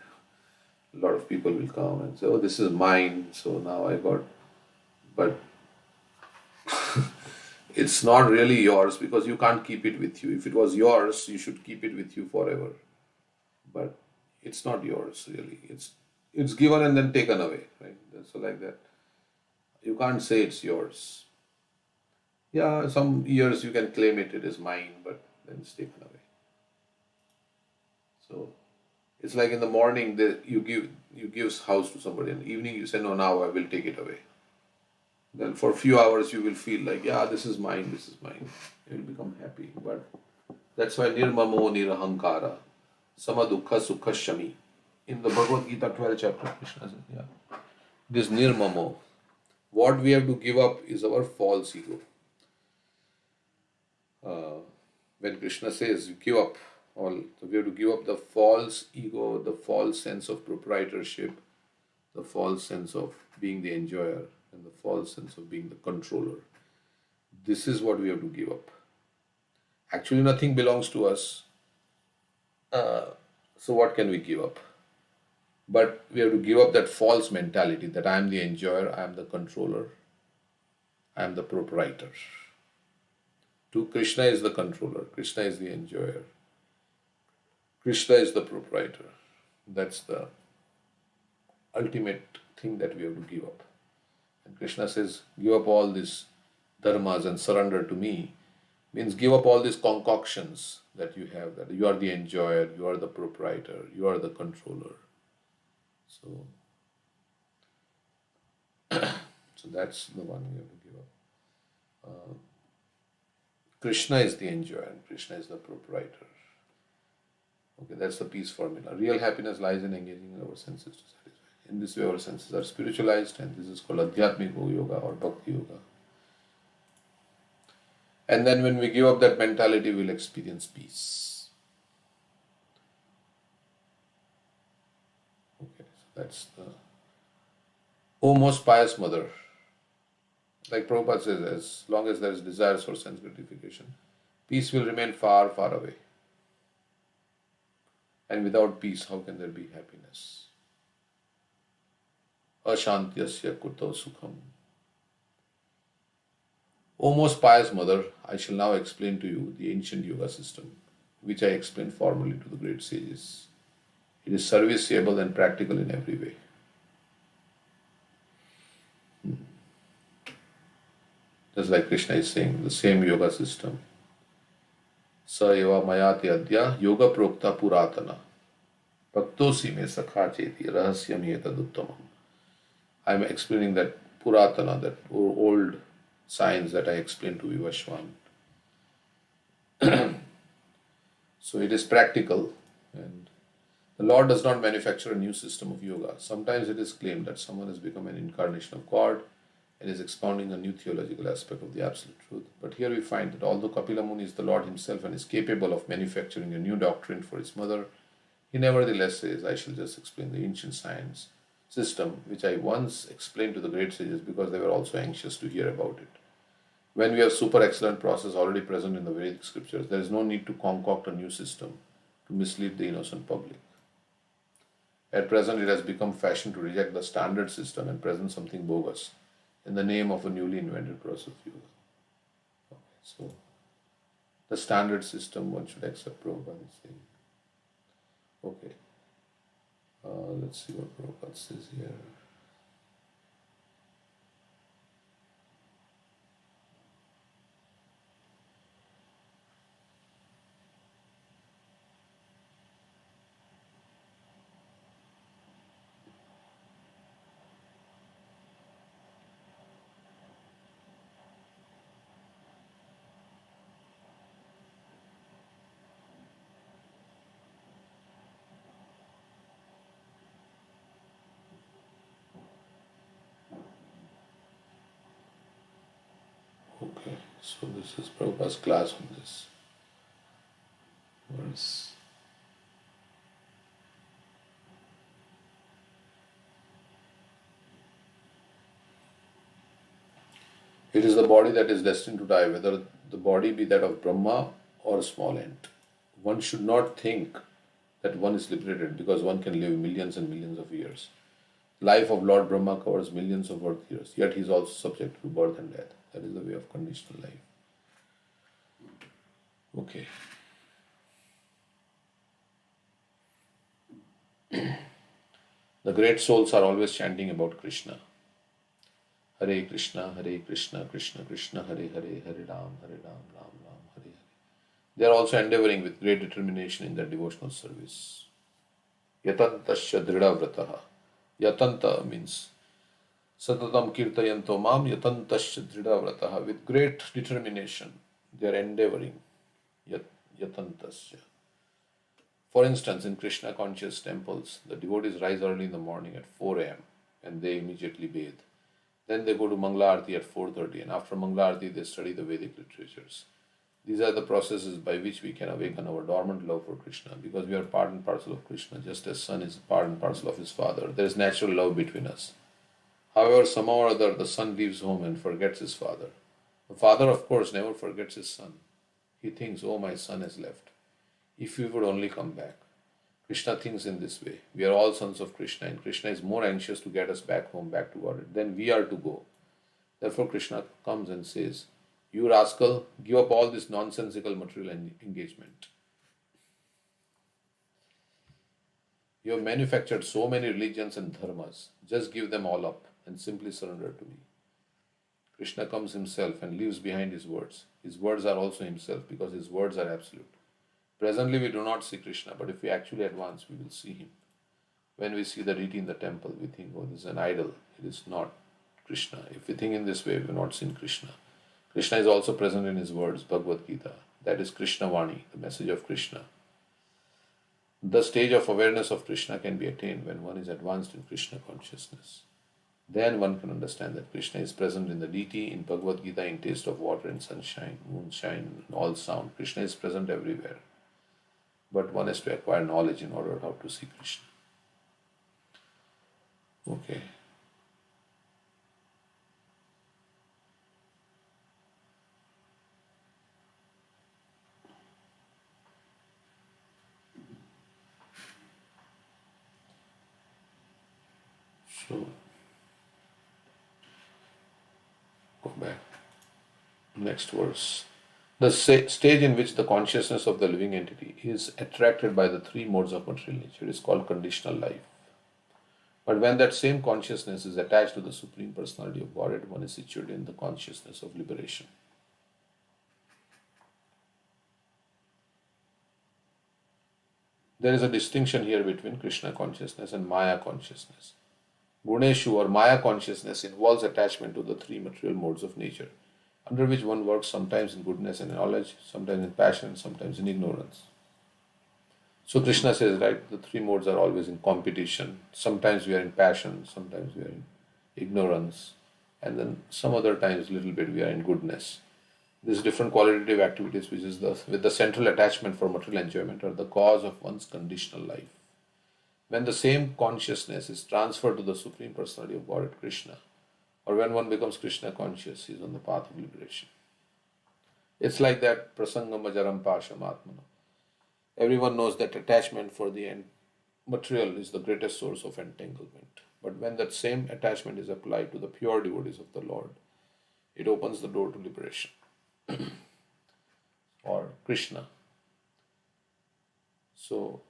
A lot of people will come and say, "Oh, this is mine." So now I got. But it's not really yours because you can't keep it with you. If it was yours, you should keep it with you forever. But it's not yours really. It's given and then taken away, right? So like that. You can't say it's yours. Yeah, some years you can claim it is mine, but then it's taken away. So it's like in the morning you give house to somebody, in the evening you say, no, now I will take it away. Then for a few hours you will feel like, yeah, this is mine, this is mine. You will become happy. But that's why nirmamo nirahankara, samadukha sukha shami. In the Bhagavad Gita 12th chapter, Krishna says, yeah, this nirmamo, what we have to give up is our false ego. When Krishna says you give up all, so we have to give up the false ego, the false sense of proprietorship, the false sense of being the enjoyer, and the false sense of being the controller. This is what we have to give up. Actually, nothing belongs to us. So what can we give up? But we have to give up that false mentality that I am the enjoyer, I am the controller, I am the proprietor. To Krishna is the controller, Krishna is the enjoyer, Krishna is the proprietor. That's the ultimate thing that we have to give up. And Krishna says, give up all these dharmas and surrender to me. Means give up all these concoctions that you have, that you are the enjoyer, you are the proprietor, you are the controller. So that's the one you have to give up. Krishna is the enjoyer and Krishna is the proprietor. Okay, that's the peace formula. Real happiness lies in engaging in our senses to satisfy. In this way, our senses are spiritualized, and this is called Adhyatmik Yoga or Bhakti Yoga. And then when we give up that mentality, we'll experience peace. Okay, so that's the O most pious mother. Like Prabhupada says, as long as there is desires for sense gratification, peace will remain far, far away. And without peace, how can there be happiness? Ashantyasya kuto sukham. O most pious mother, I shall now explain to you the ancient yoga system, which I explained formally to the great sages. It is serviceable and practical in every way. Just like Krishna is saying, the same yoga system. Sa eva mayati adya yoga prokta puratana. Bhaktosi me sakha cheti rahasyam yetaduttamam. I am explaining that puratana, that old science that I explained to Vivashwan. So it is practical, and the Lord does not manufacture a new system of yoga. Sometimes it is claimed that someone has become an incarnation of God and is expounding a new theological aspect of the absolute truth. But here we find that although Kapila Muni is the Lord himself and is capable of manufacturing a new doctrine for his mother, he nevertheless says, I shall just explain the ancient science system, which I once explained to the great sages because they were also anxious to hear about it. When we have super excellent process already present in the Vedic scriptures, there is no need to concoct a new system to mislead the innocent public. At present, it has become fashion to reject the standard system and present something bogus in the name of a newly invented process of yoga. Okay, so the standard system one should accept Prabhupada is saying. Okay, let's see what Prabhupada says here. Okay, so this is Prabhupada's class on this verse. It is the body that is destined to die, whether the body be that of Brahma or a small ant. One should not think that one is liberated because one can live millions and millions of years. Life of Lord Brahma covers millions of earth years, yet he is also subject to birth and death. That is the way of conditional life. Okay. The great souls are always chanting about Krishna. Hare Krishna, Krishna Krishna, Hare Hare, Hare Ram, Ram Ram, Hare Hare. They are also endeavoring with great determination in their devotional service. Yatantasya drida vrataha. Yatanta means Satatam kirtayanto mam yatantasya drida vrataha. With great determination, they are endeavoring. Yatantasya. For instance, in Krishna conscious temples, the devotees rise early in the morning at 4 a.m. and they immediately bathe. Then they go to Mangala Arati at 4:30, and after Mangala Arati they study the Vedic literatures. These are the processes by which we can awaken our dormant love for Krishna, because we are part and parcel of Krishna, just as son is part and parcel of his father. There is natural love between us. However, somehow or other, the son leaves home and forgets his father. The father, of course, never forgets his son. He thinks, oh, my son has left. If he would only come back. Krishna thinks in this way. We are all sons of Krishna, and Krishna is more anxious to get us back home, back to God, than we are to go. Therefore, Krishna comes and says, you rascal, give up all this nonsensical material engagement. You have manufactured so many religions and dharmas. Just give them all up and simply surrender to me. Krishna comes himself and leaves behind his words. His words are also himself, because his words are absolute. Presently we do not see Krishna, but if we actually advance, we will see him. When we see the deity in the temple, we think, oh, this is an idol. It is not Krishna. If we think in this way, we have not seen Krishna. Krishna is also present in his words, Bhagavad Gita. That is Krishna Vani, the message of Krishna. The stage of awareness of Krishna can be attained when one is advanced in Krishna consciousness. Then one can understand that Krishna is present in the deity, in Bhagavad Gita, in taste of water and sunshine, moonshine, and all sound. Krishna is present everywhere. But one has to acquire knowledge in order how to see Krishna. Okay. So, go back. Next verse. The stage in which the consciousness of the living entity is attracted by the three modes of material nature is called conditional life. But when that same consciousness is attached to the Supreme Personality of Godhead, one is situated in the consciousness of liberation. There is a distinction here between Krishna consciousness and Maya consciousness. Guneshu or Maya consciousness involves attachment to the three material modes of nature, under which one works sometimes in goodness and knowledge, sometimes in passion, sometimes in ignorance. So Krishna says, right, the three modes are always in competition. Sometimes we are in passion, sometimes we are in ignorance, and then some other times, little bit, we are in goodness. These different qualitative activities, which is with the central attachment for material enjoyment, are the cause of one's conditional life. When the same consciousness is transferred to the Supreme Personality of Godhead, Krishna, or when one becomes Krishna conscious, he is on the path of liberation. It's like that prasangam ajaram pasham atmana. Everyone knows that attachment for the end material is the greatest source of entanglement. But when that same attachment is applied to the pure devotees of the Lord, it opens the door to liberation or Krishna. So,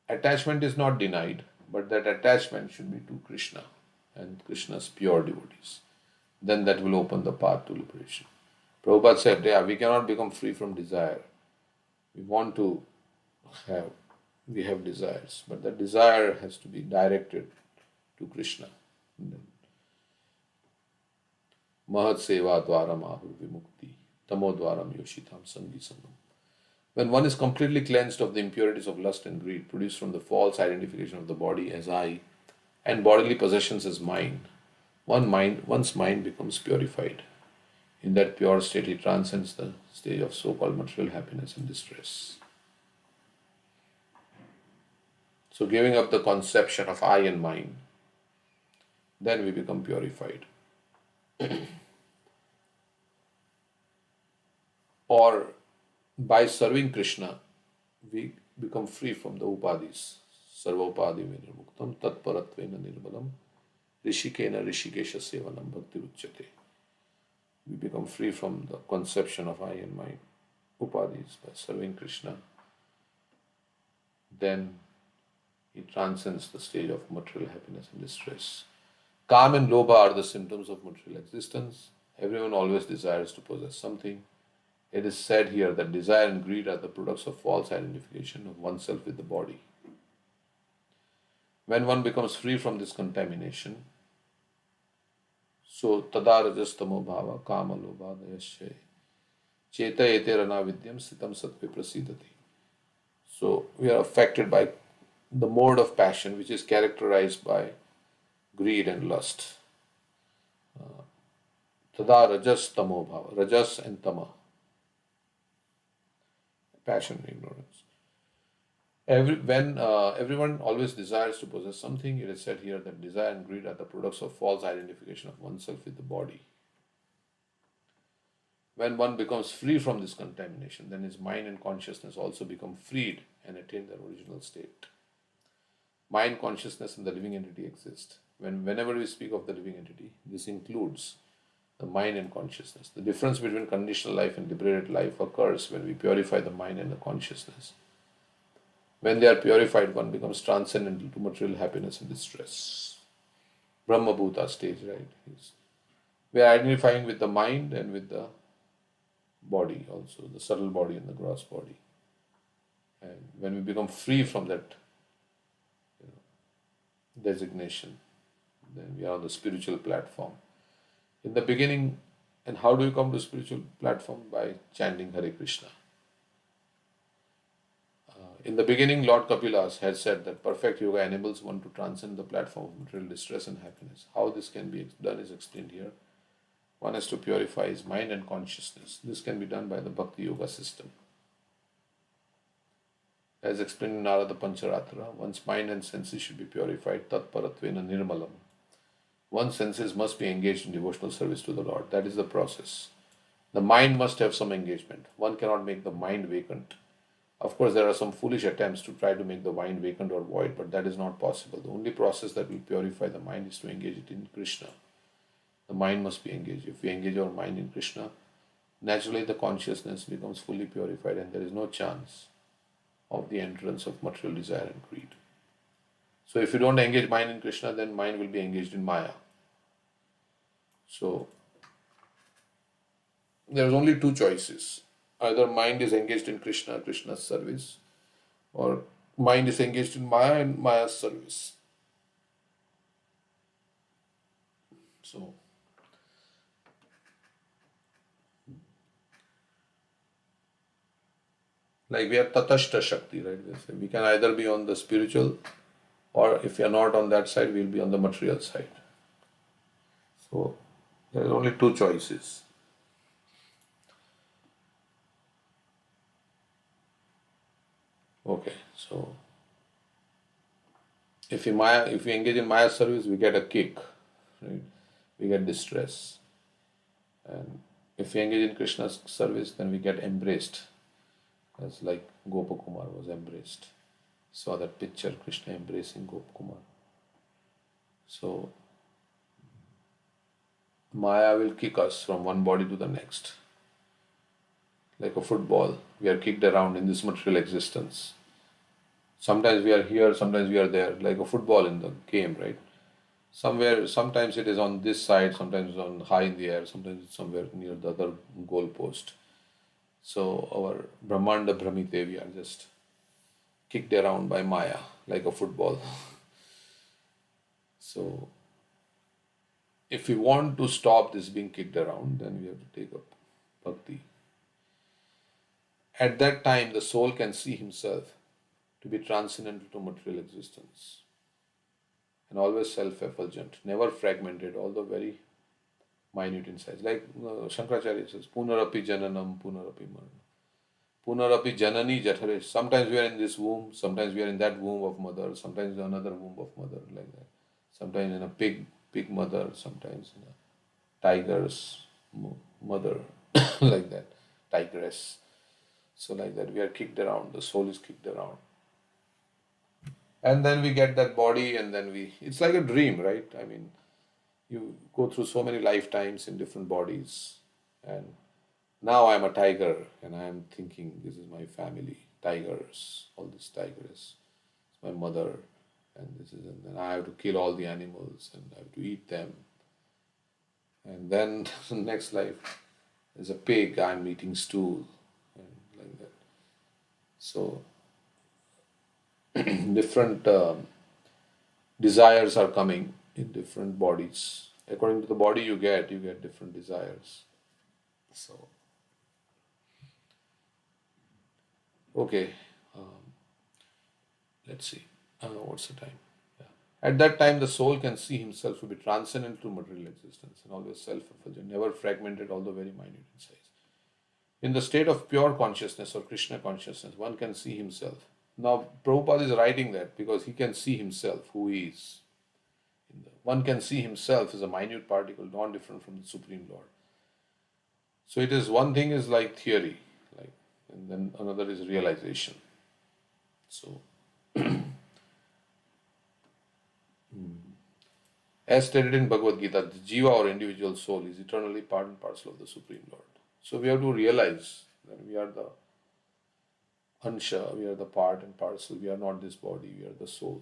attachment is not denied, but that attachment should be to Krishna and Krishna's pure devotees. Then that will open the path to liberation. Prabhupada said, yeah, we cannot become free from desire. We want to have, we have desires, but the desire has to be directed to Krishna. Mahat seva dvaram ahur vimukti, tamo dvaram yoshitam sangi sangam. When one is completely cleansed of the impurities of lust and greed produced from the false identification of the body as I and bodily possessions as mine, one's mind becomes purified. In that pure state, he transcends the stage of so-called material happiness and distress. So giving up the conception of I and mine, then we become purified. Or by serving Krishna, we become free from the upadis. Sarva upadi vinirmuktam tatparatvena nirmalam rishikena rishikesha sevanam bhakti uchyate. We become free from the conception of I and mine upadis by serving Krishna. Then he transcends the stage of material happiness and distress. Kam and lobha are the symptoms of material existence. Everyone always desires to possess something. It is said here that desire and greed are the products of false identification of oneself with the body. When one becomes free from this contamination, so tadarajastamo bhava kama lobha dayasya cheta eterana vidyam sitam satve prasidati. So we are affected by the mode of passion which is characterized by greed and lust. Tadarajastamo bhava, rajas and tama. Passion and ignorance. Everyone always desires to possess something, it is said here that desire and greed are the products of false identification of oneself with the body. When one becomes free from this contamination, then his mind and consciousness also become freed and attain their original state. Mind, consciousness, and the living entity exist. Whenever we speak of the living entity, this includes the mind and consciousness. The difference between conditional life and liberated life occurs when we purify the mind and the consciousness. When they are purified, one becomes transcendental to material happiness and distress. Brahma Bhuta stage, right? We are identifying with the mind and with the body also, the subtle body and the gross body. And when we become free from that designation, then we are on the spiritual platform. In the beginning, and how do you come to spiritual platform? By chanting Hare Krishna. In the beginning, Lord Kapilas had said that perfect yoga enables one to transcend the platform of material distress and happiness. How this can be done is explained here. One has to purify his mind and consciousness. This can be done by the Bhakti Yoga system. As explained in Narada Pancharatra, one's mind and senses should be purified. Tatparatvena nirmalam. One's senses must be engaged in devotional service to the Lord. That is the process. The mind must have some engagement. One cannot make the mind vacant. Of course, there are some foolish attempts to try to make the mind vacant or void, but that is not possible. The only process that will purify the mind is to engage it in Krishna. The mind must be engaged. If we engage our mind in Krishna, naturally the consciousness becomes fully purified and there is no chance of the entrance of material desire and greed. So if you don't engage mind in Krishna, then mind will be engaged in Maya. So there is only two choices. Either mind is engaged in Krishna, Krishna's service, or mind is engaged in Maya and Maya's service. So like we are Tatashta Shakti, right? We can either be on the spiritual, or if we are not on that side, we will be on the material side. So there are only two choices. Okay, so if we engage in Maya service, we get a kick, right? We get distress. And if we engage in Krishna's service, then we get embraced, as like Gopakumar was embraced. Saw that picture, Krishna embracing Gopkumar. So Maya will kick us from one body to the next. Like a football, we are kicked around in this material existence. Sometimes we are here, sometimes we are there, like a football in the game, right? Somewhere, sometimes it is on this side, sometimes on high in the air, sometimes it's somewhere near the other goal post. So our Brahmanda Brahmite, we are just kicked around by Maya like a football. So if we want to stop this being kicked around, then we have to take up bhakti. At that time, the soul can see himself to be transcendental to material existence and always self-effulgent, never fragmented, although very minute in size. Like Shankaracharya says, Punarapi Jananam, Punarapi Maranam. Punarapi Janani Jathare. Sometimes we are in this womb, sometimes we are in that womb of mother, sometimes in another womb of mother, like that. Sometimes in a pig mother, sometimes in a tiger's mother, like that, tigress. So like that, we are kicked around, the soul is kicked around. And then we get that body, and then it's like a dream, right? I mean, you go through so many lifetimes in different bodies, and now I'm a tiger, and I'm thinking, this is my family, tigers, all these tigers, it's my mother, and then I have to kill all the animals, and I have to eat them. And then next life, as a pig, I'm eating stool, and like that. So different desires are coming in different bodies. According to the body you get different desires. So, okay, let's see. What's the time? Yeah. At that time, the soul can see himself to be transcendent to material existence and always self-effulgent, never fragmented, although very minute in size. In the state of pure consciousness or Krishna consciousness, one can see himself. Now, Prabhupada is writing that because he can see himself, who he is. One can see himself as a minute particle, not different from the Supreme Lord. So it is, one thing is like theory, like, and then another is realization. So, as stated in Bhagavad Gita, the jiva or individual soul is eternally part and parcel of the Supreme Lord. So we have to realize that we are the Ansha, we are the part and parcel, we are not this body, we are the soul.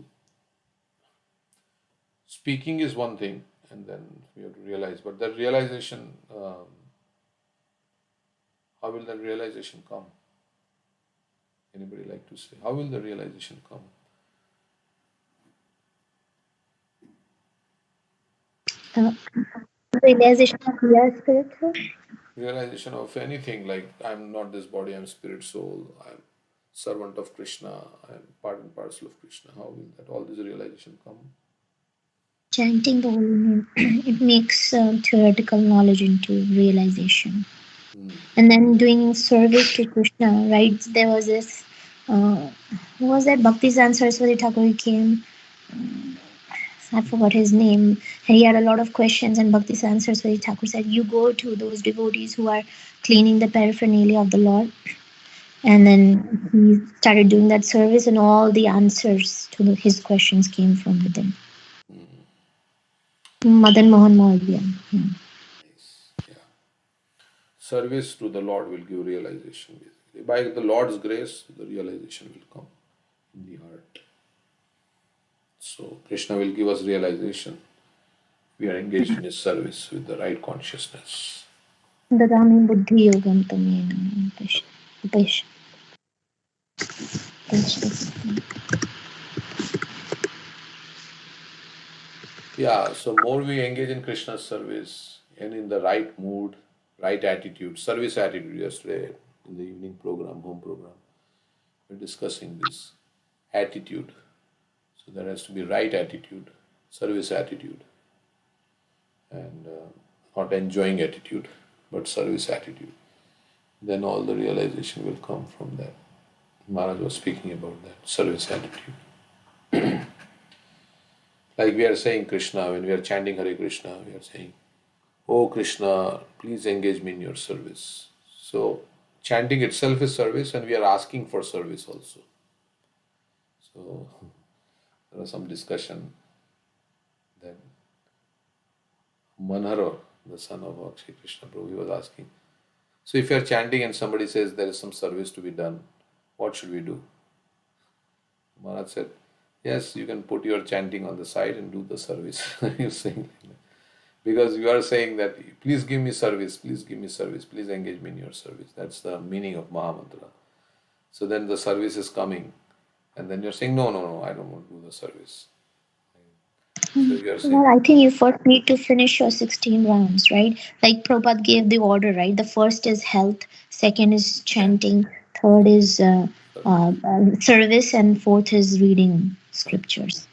Speaking is one thing, and then we have to realize, but that realization, how will that realization come? Anybody like to say? How will the realization come? Realization of real spirit, sir? Realization of anything, like I'm not this body, I'm spirit, soul, I'm servant of Krishna, I'm part and parcel of Krishna. How will that all this realization come? Chanting the holy name, it makes theoretical knowledge into realization. And then doing service to Krishna, right? There was this, who was that? Bhakti-Siddhanta Saraswati Thakur came. I forgot his name. He had a lot of questions, and Bhakti-Siddhanta Saraswati Thakur said, "You go to those devotees who are cleaning the paraphernalia of the Lord." And then he started doing that service, and all the answers to his questions came from within. Madan Mohan Malviya. Yeah. Yeah. Service to the Lord will give realization. Basically. By the Lord's grace, the realization will come in the heart. So Krishna will give us realization. We are engaged in his service with the right consciousness. Dadami buddhi yogam tamena upesh. Yeah, so more we engage in Krishna's service and in the right mood, right attitude, service attitude. Yesterday in the evening program, home program, we're discussing this attitude. So there has to be right attitude, service attitude, and not enjoying attitude, but service attitude. Then all the realization will come from that. Maharaj was speaking about that, service attitude. Like we are saying Krishna, when we are chanting Hare Krishna, we are saying, "Oh Krishna, please engage me in your service." So chanting itself is service, and we are asking for service also. So there was some discussion. Then Manharo, the son of Akshay Krishna Prabhu, he was asking. So if you are chanting and somebody says there is some service to be done, what should we do? Maharaj said, yes, you can put your chanting on the side and do the service. You're saying like that. Because you are saying that, please give me service, please give me service, please engage me in your service. That's the meaning of Mahamantra. So then the service is coming, and then you're saying, no, no, no, I don't want to do the service. So you're Well, saying, I think you first need to finish your 16 rounds, right? Like Prabhupada gave the order, right? The first is health, second is chanting, chanting, third is service. service, and fourth is reading scriptures.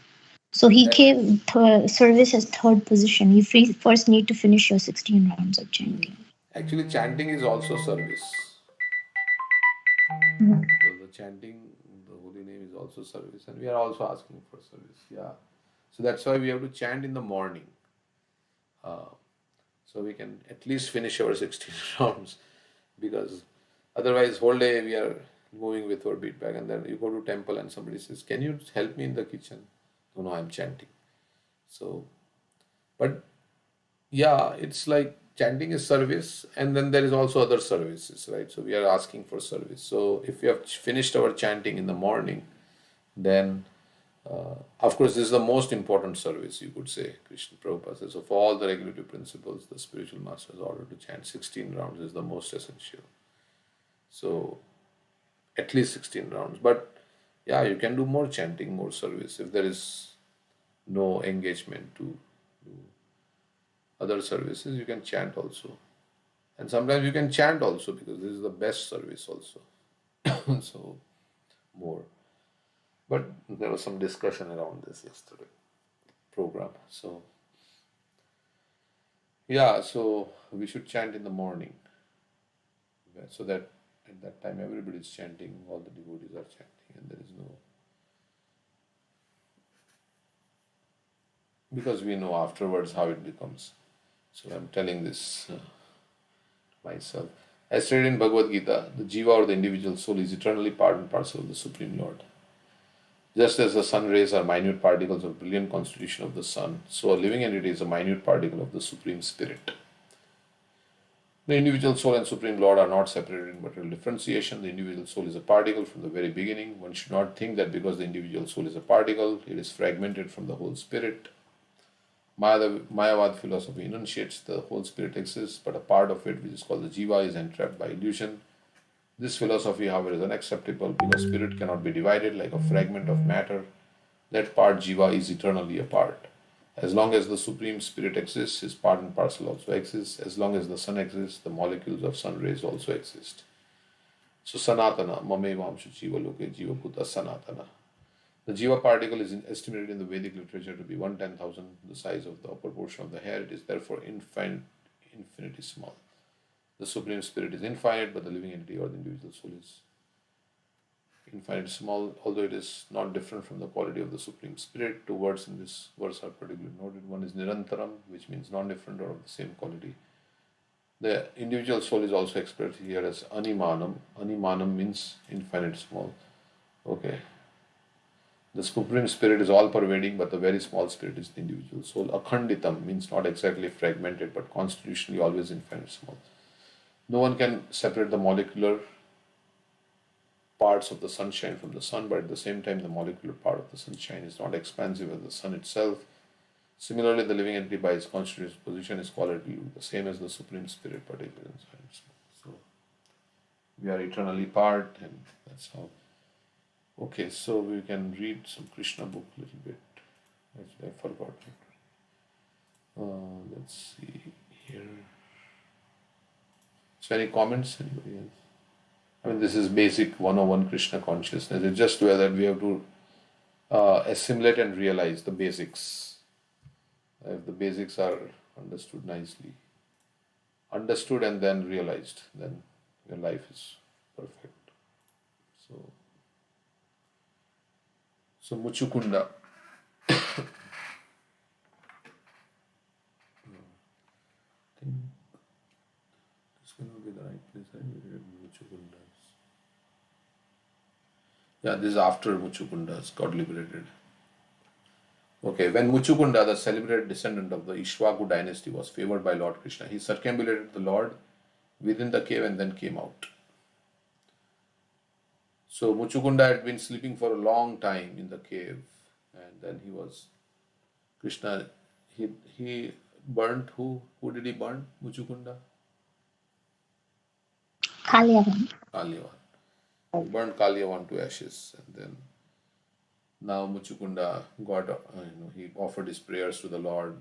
So he gave service as third position. You first need to finish your 16 rounds of chanting. Actually, chanting is also service. Mhm. So the chanting, the holy name is also service, and we are also asking for service. Yeah. So that's why we have to chant in the morning. Uh, so we can at least finish our 16 rounds, because otherwise whole day we are moving with our beat bag, and then you go to temple and somebody says, can you help me in the kitchen? No, no, I'm chanting. So, but yeah, it's like chanting is service, and then there is also other services, right? So we are asking for service. So if we have finished our chanting in the morning, then of course this is the most important service, you could say. Krishna Prabhupada says of all the regulative principles, the spiritual master's order to chant 16 rounds is the most essential. So at least 16 rounds. But yeah, you can do more chanting, more service if there is no engagement to do other services. You can chant also, and sometimes you can chant also, because this is the best service also. So more, but there was some discussion around this yesterday program. So yeah, so we should chant in the morning, so that at that time everybody is chanting, all the devotees are chanting, and there is no, because we know afterwards how it becomes. So I'm telling this myself. As stated in Bhagavad Gita, the jiva or the individual soul is eternally part and parcel of the Supreme Lord. Just as the sun rays are minute particles of brilliant constitution of the sun, so a living entity is a minute particle of the Supreme Spirit. The individual soul and Supreme Lord are not separated in material differentiation. The individual soul is a particle from the very beginning. One should not think that because the individual soul is a particle, it is fragmented from the whole spirit. Mayavad philosophy enunciates the whole spirit exists, but a part of it, which is called the jiva, is entrapped by illusion. This philosophy, however, is unacceptable because spirit cannot be divided like a fragment of matter. That part, jiva, is eternally a part. As long as the Supreme Spirit exists, his part and parcel also exists. As long as the sun exists, the molecules of sun rays also exist. So, sanatana, mamevamshu jiva loke jiva bhuta sanatana. The jiva particle is estimated in the Vedic literature to be 1/10,000 the size of the upper portion of the hair. It is therefore infinitesimal. The Supreme Spirit is infinite, but the living entity or the individual soul is infinitesimal, although it is not different from the quality of the Supreme Spirit. Two words in this verse are particularly noted. One is nirantaram, which means non-different or of the same quality. The individual soul is also expressed here as animanam. Animanam means infinitesimal. Okay. The Supreme Spirit is all pervading, but the very small spirit is the individual soul. Akhanditam means not exactly fragmented, but constitutionally always infinitesimal. No one can separate the molecular parts of the sunshine from the sun, but at the same time, the molecular part of the sunshine is not expansive as the sun itself. Similarly, the living entity by its constitutional position is quality the same as the Supreme Spirit, particularly in science. So we are eternally part, and that's how. Okay, so we can read some Krishna book a little bit. Actually, I forgot it. Let's see here. So, any comments? Anybody else? I mean, this is basic 101 Krishna consciousness. It's just whether we have to assimilate and realize the basics. If the basics are understood nicely, understood and then realized, then your life is perfect. So Muchukunda. I think this cannot be the right place. I read Muchukunda. Yeah, this is after Muchukunda got liberated. Okay, when Muchukunda, the celebrated descendant of the Ishwaku dynasty, was favored by Lord Krishna, he circumambulated the Lord within the cave and then came out. So Muchukunda had been sleeping for a long time in the cave, and then he was Krishna. He burnt who? Who did he burn? Muchukunda? Kalyavan. Kalyavan. He burned Kalyavan to ashes, and then now Muchukunda got, he offered his prayers to the Lord.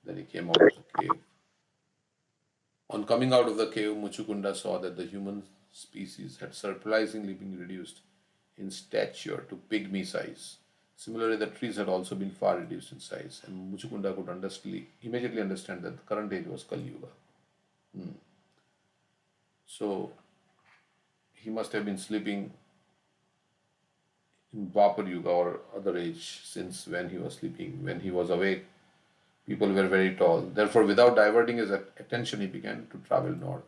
Then he came out of the cave. On coming out of the cave, Muchukunda saw that the human species had surprisingly been reduced in stature to pygmy size. Similarly, the trees had also been far reduced in size, and Muchukunda could immediately understand that the current age was Kali Yuga. So he must have been sleeping in Dwapar Yuga or other age, since when he was sleeping. When he was awake, people were very tall. Therefore, without diverting his attention, he began to travel north.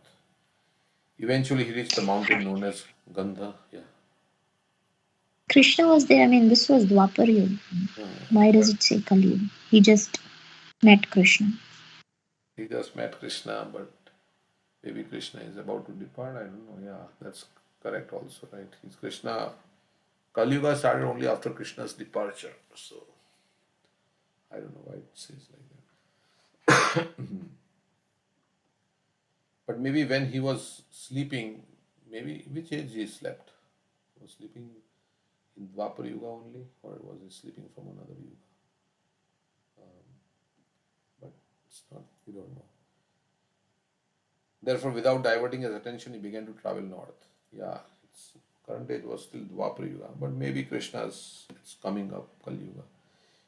Eventually, he reached the mountain known as Gandha. Yeah. Krishna was there. I mean, this was Dwapar Yuga. Why does But it say Kali Yuga? He just met Krishna. he just met Krishna, but maybe Krishna is about to depart. I don't know. Yeah, that's correct also, right? He's Krishna. Kali Yuga started only after Krishna's departure. So I don't know why it says like that. But maybe when he was sleeping, maybe which age he slept? He was sleeping in Dwapar Yuga only, or was he sleeping from another Yuga? But it's not, we don't know. Therefore, without diverting his attention, he began to travel north. Yeah, its current age was still Dwapar Yuga, but maybe Krishna's it's coming up, Kali Yuga.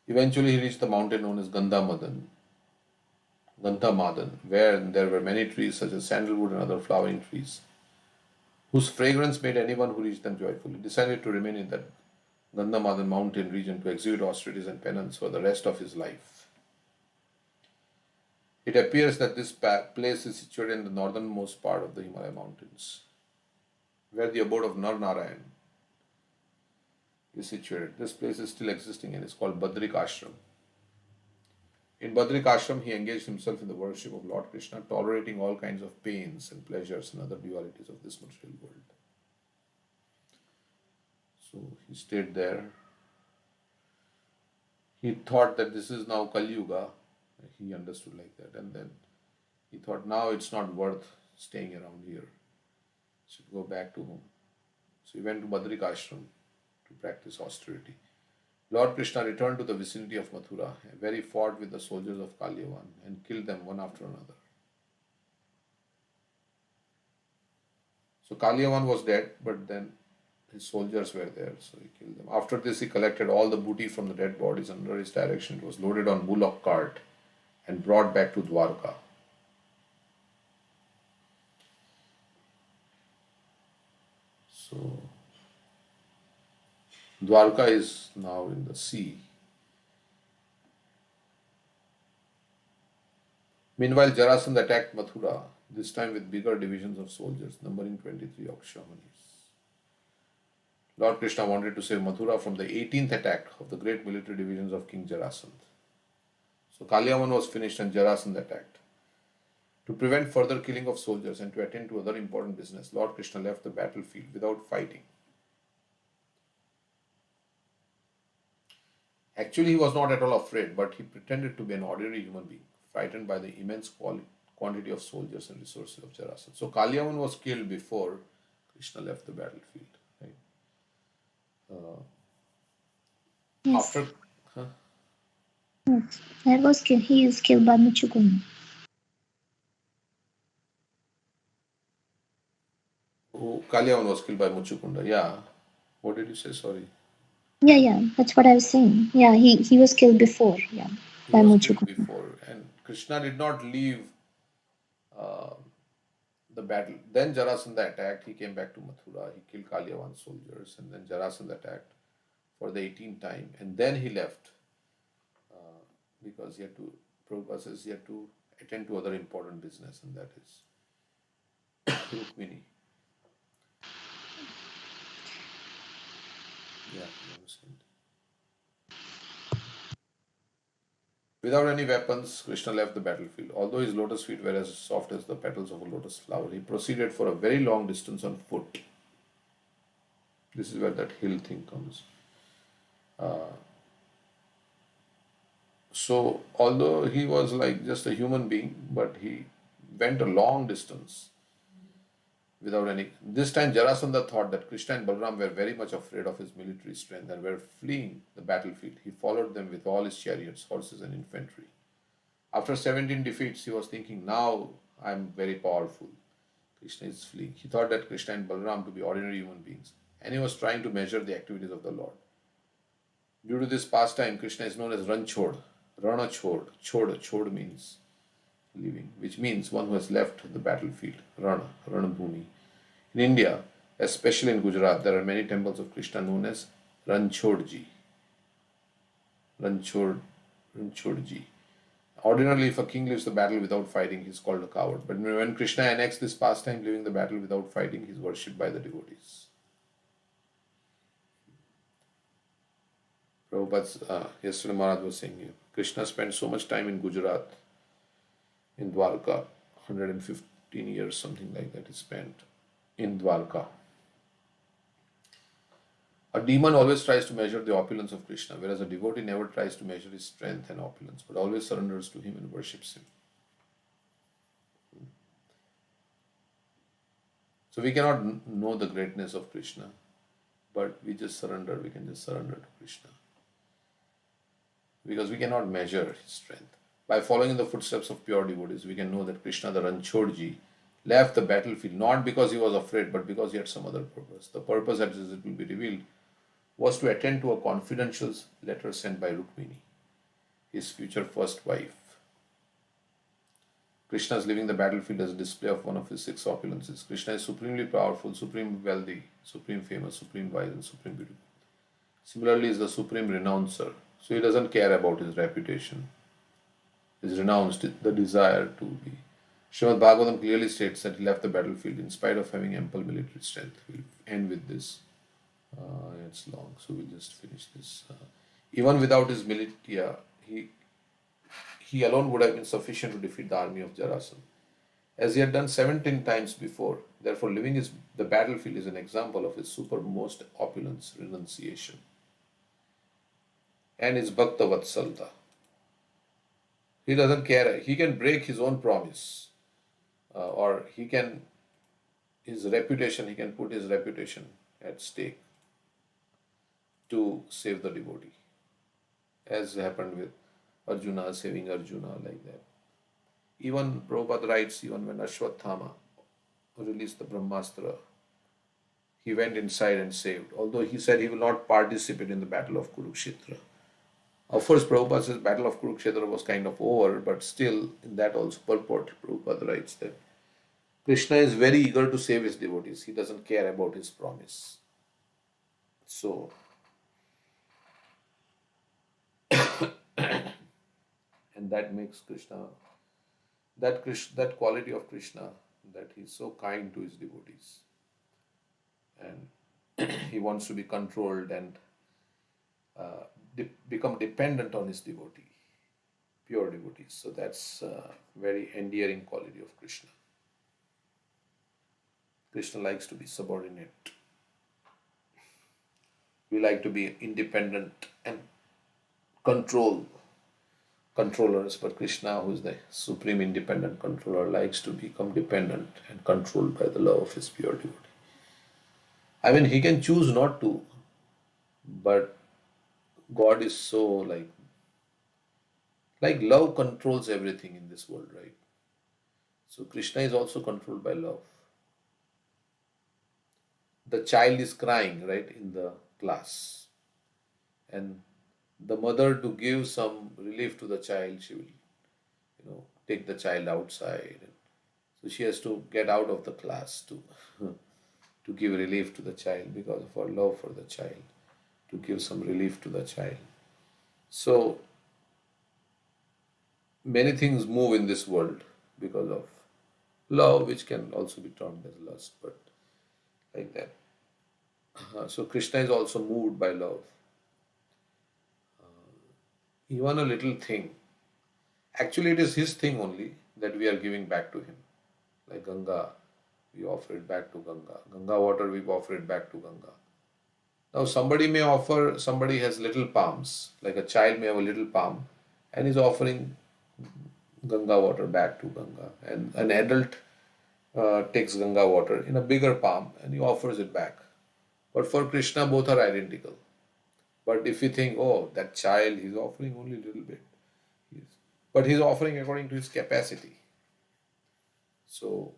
Eventually, he reached the mountain known as Gandhamadan, where there were many trees such as sandalwood and other flowering trees, whose fragrance made anyone who reached them joyful. He decided to remain in that Gandhamadan mountain region to execute austerities and penance for the rest of his life. It appears that this place is situated in the northernmost part of the Himalaya mountains, where the abode of Nar Narayan is situated. This place is still existing and is called Badrik Ashram. In Badrik Ashram, he engaged himself in the worship of Lord Krishna, tolerating all kinds of pains and pleasures and other dualities of this material world. So he stayed there. He thought that this is now Kali Yuga. He understood like that. And then he thought, now it's not worth staying around here. Should go back to home. So he went to Badrik Ashram to practice austerity. Lord Krishna returned to the vicinity of Mathura, where he fought with the soldiers of Kalyavan and killed them one after another. So Kalyavan was dead, but then his soldiers were there, so he killed them. After this, he collected all the booty from the dead bodies under his direction. It was loaded on bullock cart and brought back to Dwarka. So Dwarka is now in the sea. Meanwhile, Jarasandha attacked Mathura, this time with bigger divisions of soldiers, numbering 23 Akshamanis. Lord Krishna wanted to save Mathura from the 18th attack of the great military divisions of King Jarasandha. So Kalyavan was finished and Jarasandha attacked. To prevent further killing of soldiers and to attend to other important business, Lord Krishna left the battlefield without fighting. Actually, he was not at all afraid, but he pretended to be an ordinary human being, frightened by the immense quantity of soldiers and resources of Jarasandha. So Kalyavan was killed before Krishna left the battlefield. Right? Yes. After That was he is killed by Muchukunda. Kalyavan was killed by Muchukunda. Yeah. What did you say? Sorry. Yeah, that's what I was saying. Yeah, he was killed before. Yeah, He by was killed Muchukunda. before, and Krishna did not leave uh, the battle. Then Jarasandha attacked. He came back to Mathura. He killed Kalyavan's soldiers, and then Jarasandha attacked for the 18th time, and then he left because he had to. Prabhupada says he had to attend to other important business, and that is Rukmini. Yeah, you understand. Without any weapons, Krishna left the battlefield. Although his lotus feet were as soft as the petals of a lotus flower, he proceeded for a very long distance on foot. This is where that hill thing comes. So, although he was like just a human being, but he went a long distance without any. This time, Jarasandha thought that Krishna and Balram were very much afraid of his military strength and were fleeing the battlefield. He followed them with all his chariots, horses, and infantry. After 17 defeats, he was thinking, now I am very powerful. Krishna is fleeing. He thought that Krishna and Balram to be ordinary human beings, and he was trying to measure the activities of the Lord. Due to this pastime, Krishna is known as Ranchod, Ranachod. Chod means leaving, which means one who has left the battlefield, Ranabhumi. In India, especially in Gujarat, there are many temples of Krishna known as Ranchodji. Ranchod, Ranchodji. Ordinarily, if a king leaves the battle without fighting, he is called a coward. But when Krishna annexed this pastime, leaving the battle without fighting, he is worshipped by the devotees. Prabhupada's, yesterday Maharaj was saying here, Krishna spent so much time in Gujarat, in Dwarka, 115 years, something like that, he spent in Dwarka. A demon always tries to measure the opulence of Krishna, whereas a devotee never tries to measure his strength and opulence, but always surrenders to him and worships him. So we cannot know the greatness of Krishna, but we just surrender, we can just surrender to Krishna. Because we cannot measure his strength. By following in the footsteps of pure devotees, we can know that Krishna, the Ranchodji, left the battlefield not because he was afraid, but because he had some other purpose. The purpose, as it will be revealed, was to attend to a confidential letter sent by Rukmini, his future first wife. Krishna is leaving the battlefield as a display of one of his six opulences. Krishna is supremely powerful, supremely wealthy, supreme famous, supreme wise, and supreme beautiful. Similarly, is the supreme renouncer. So he doesn't care about his reputation. He's renounced the desire to be. Srimad Bhagavatam clearly states that he left the battlefield in spite of having ample military strength. We'll end with this. It's long, so we'll just finish this. Even without his militia, he alone would have been sufficient to defeat the army of Jarasandha, as he had done 17 times before. Therefore, leaving the battlefield is an example of his supermost opulence, renunciation, and his Bhakta Vatsalta. He doesn't care. He can break his own promise, or he can put his reputation at stake to save the devotee, as happened with Arjuna saving Arjuna, like that. Even Prabhupada writes, even when Ashwatthama released the Brahmastra, he went inside and saved, although he said he will not participate in the battle of Kurukshetra. Of course, Prabhupada says battle of Kurukshetra was kind of over, but still, in that also purport, Prabhupada writes that Krishna is very eager to save his devotees. He doesn't care about his promise. So, and that makes that quality of Krishna, that he's so kind to his devotees, and he wants to be controlled and become dependent on his devotee, pure devotees. So that's a very endearing quality of Krishna. Krishna likes to be subordinate. We like to be independent and controllers, but Krishna, who is the supreme independent controller, likes to become dependent and controlled by the love of his pure devotee. I mean, he can choose not to, but God is so like love controls everything in this world, right? So Krishna is also controlled by love. The child is crying, right, in the class, and the mother, to give some relief to the child, she will, take the child outside. So she has to get out of the class to to give relief to the child because of her love for the child, to give some relief to the child. So many things move in this world because of love, which can also be termed as lust, but like that. So Krishna is also moved by love. Even a little thing. Actually, it is his thing only that we are giving back to him. Like Ganga, we offer it back to Ganga. Ganga water, we offer it back to Ganga. Now, somebody has little palms, like a child may have a little palm, and is offering Ganga water back to Ganga. And an adult takes Ganga water in a bigger palm and he offers it back. But for Krishna, both are identical. But if you think, oh, that child, he's offering only a little bit. But he's offering according to his capacity. So,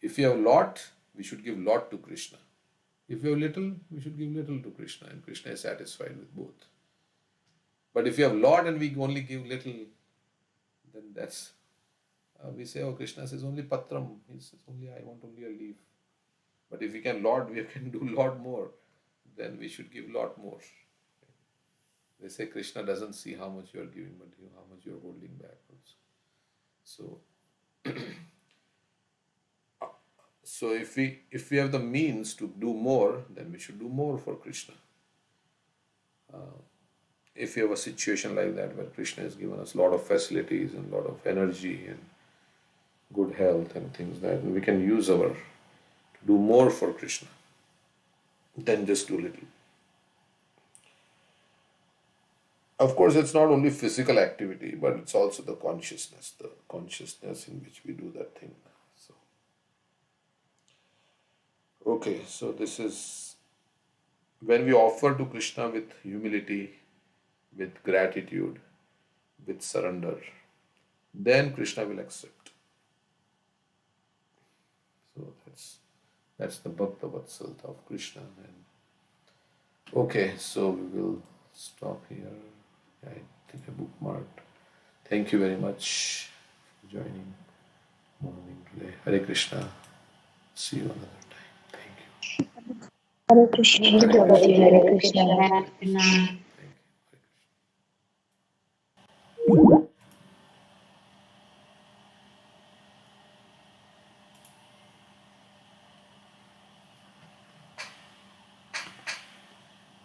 if you have lot, we should give lot to Krishna. If you have little, we should give little to Krishna, and Krishna is satisfied with both. But if you have lot and we only give little, then that's we say, oh, Krishna says only patram. He says only I want only a leaf. But if we can we can do lot more, then we should give lot more. They say Krishna doesn't see how much you are giving, but how much you are holding back also. So if we have the means to do more, then we should do more for Krishna. If you have a situation like that where Krishna has given us a lot of facilities and a lot of energy and good health and things that we can use to do more for Krishna than just do little. Of course, it's not only physical activity, but it's also the consciousness in which we do that thing. So, okay, so this is when we offer to Krishna with humility, with gratitude, with surrender, then Krishna will accept. So that's the Bhakta Vatsalta of Krishna. And okay, so we will stop here. I think I bookmarked. Thank you very much for joining morning today. Hare Krishna. See you another time. Thank you. Hare Krishna. Hare Krishna. Hare Krishna. Thank you. Hare Krishna.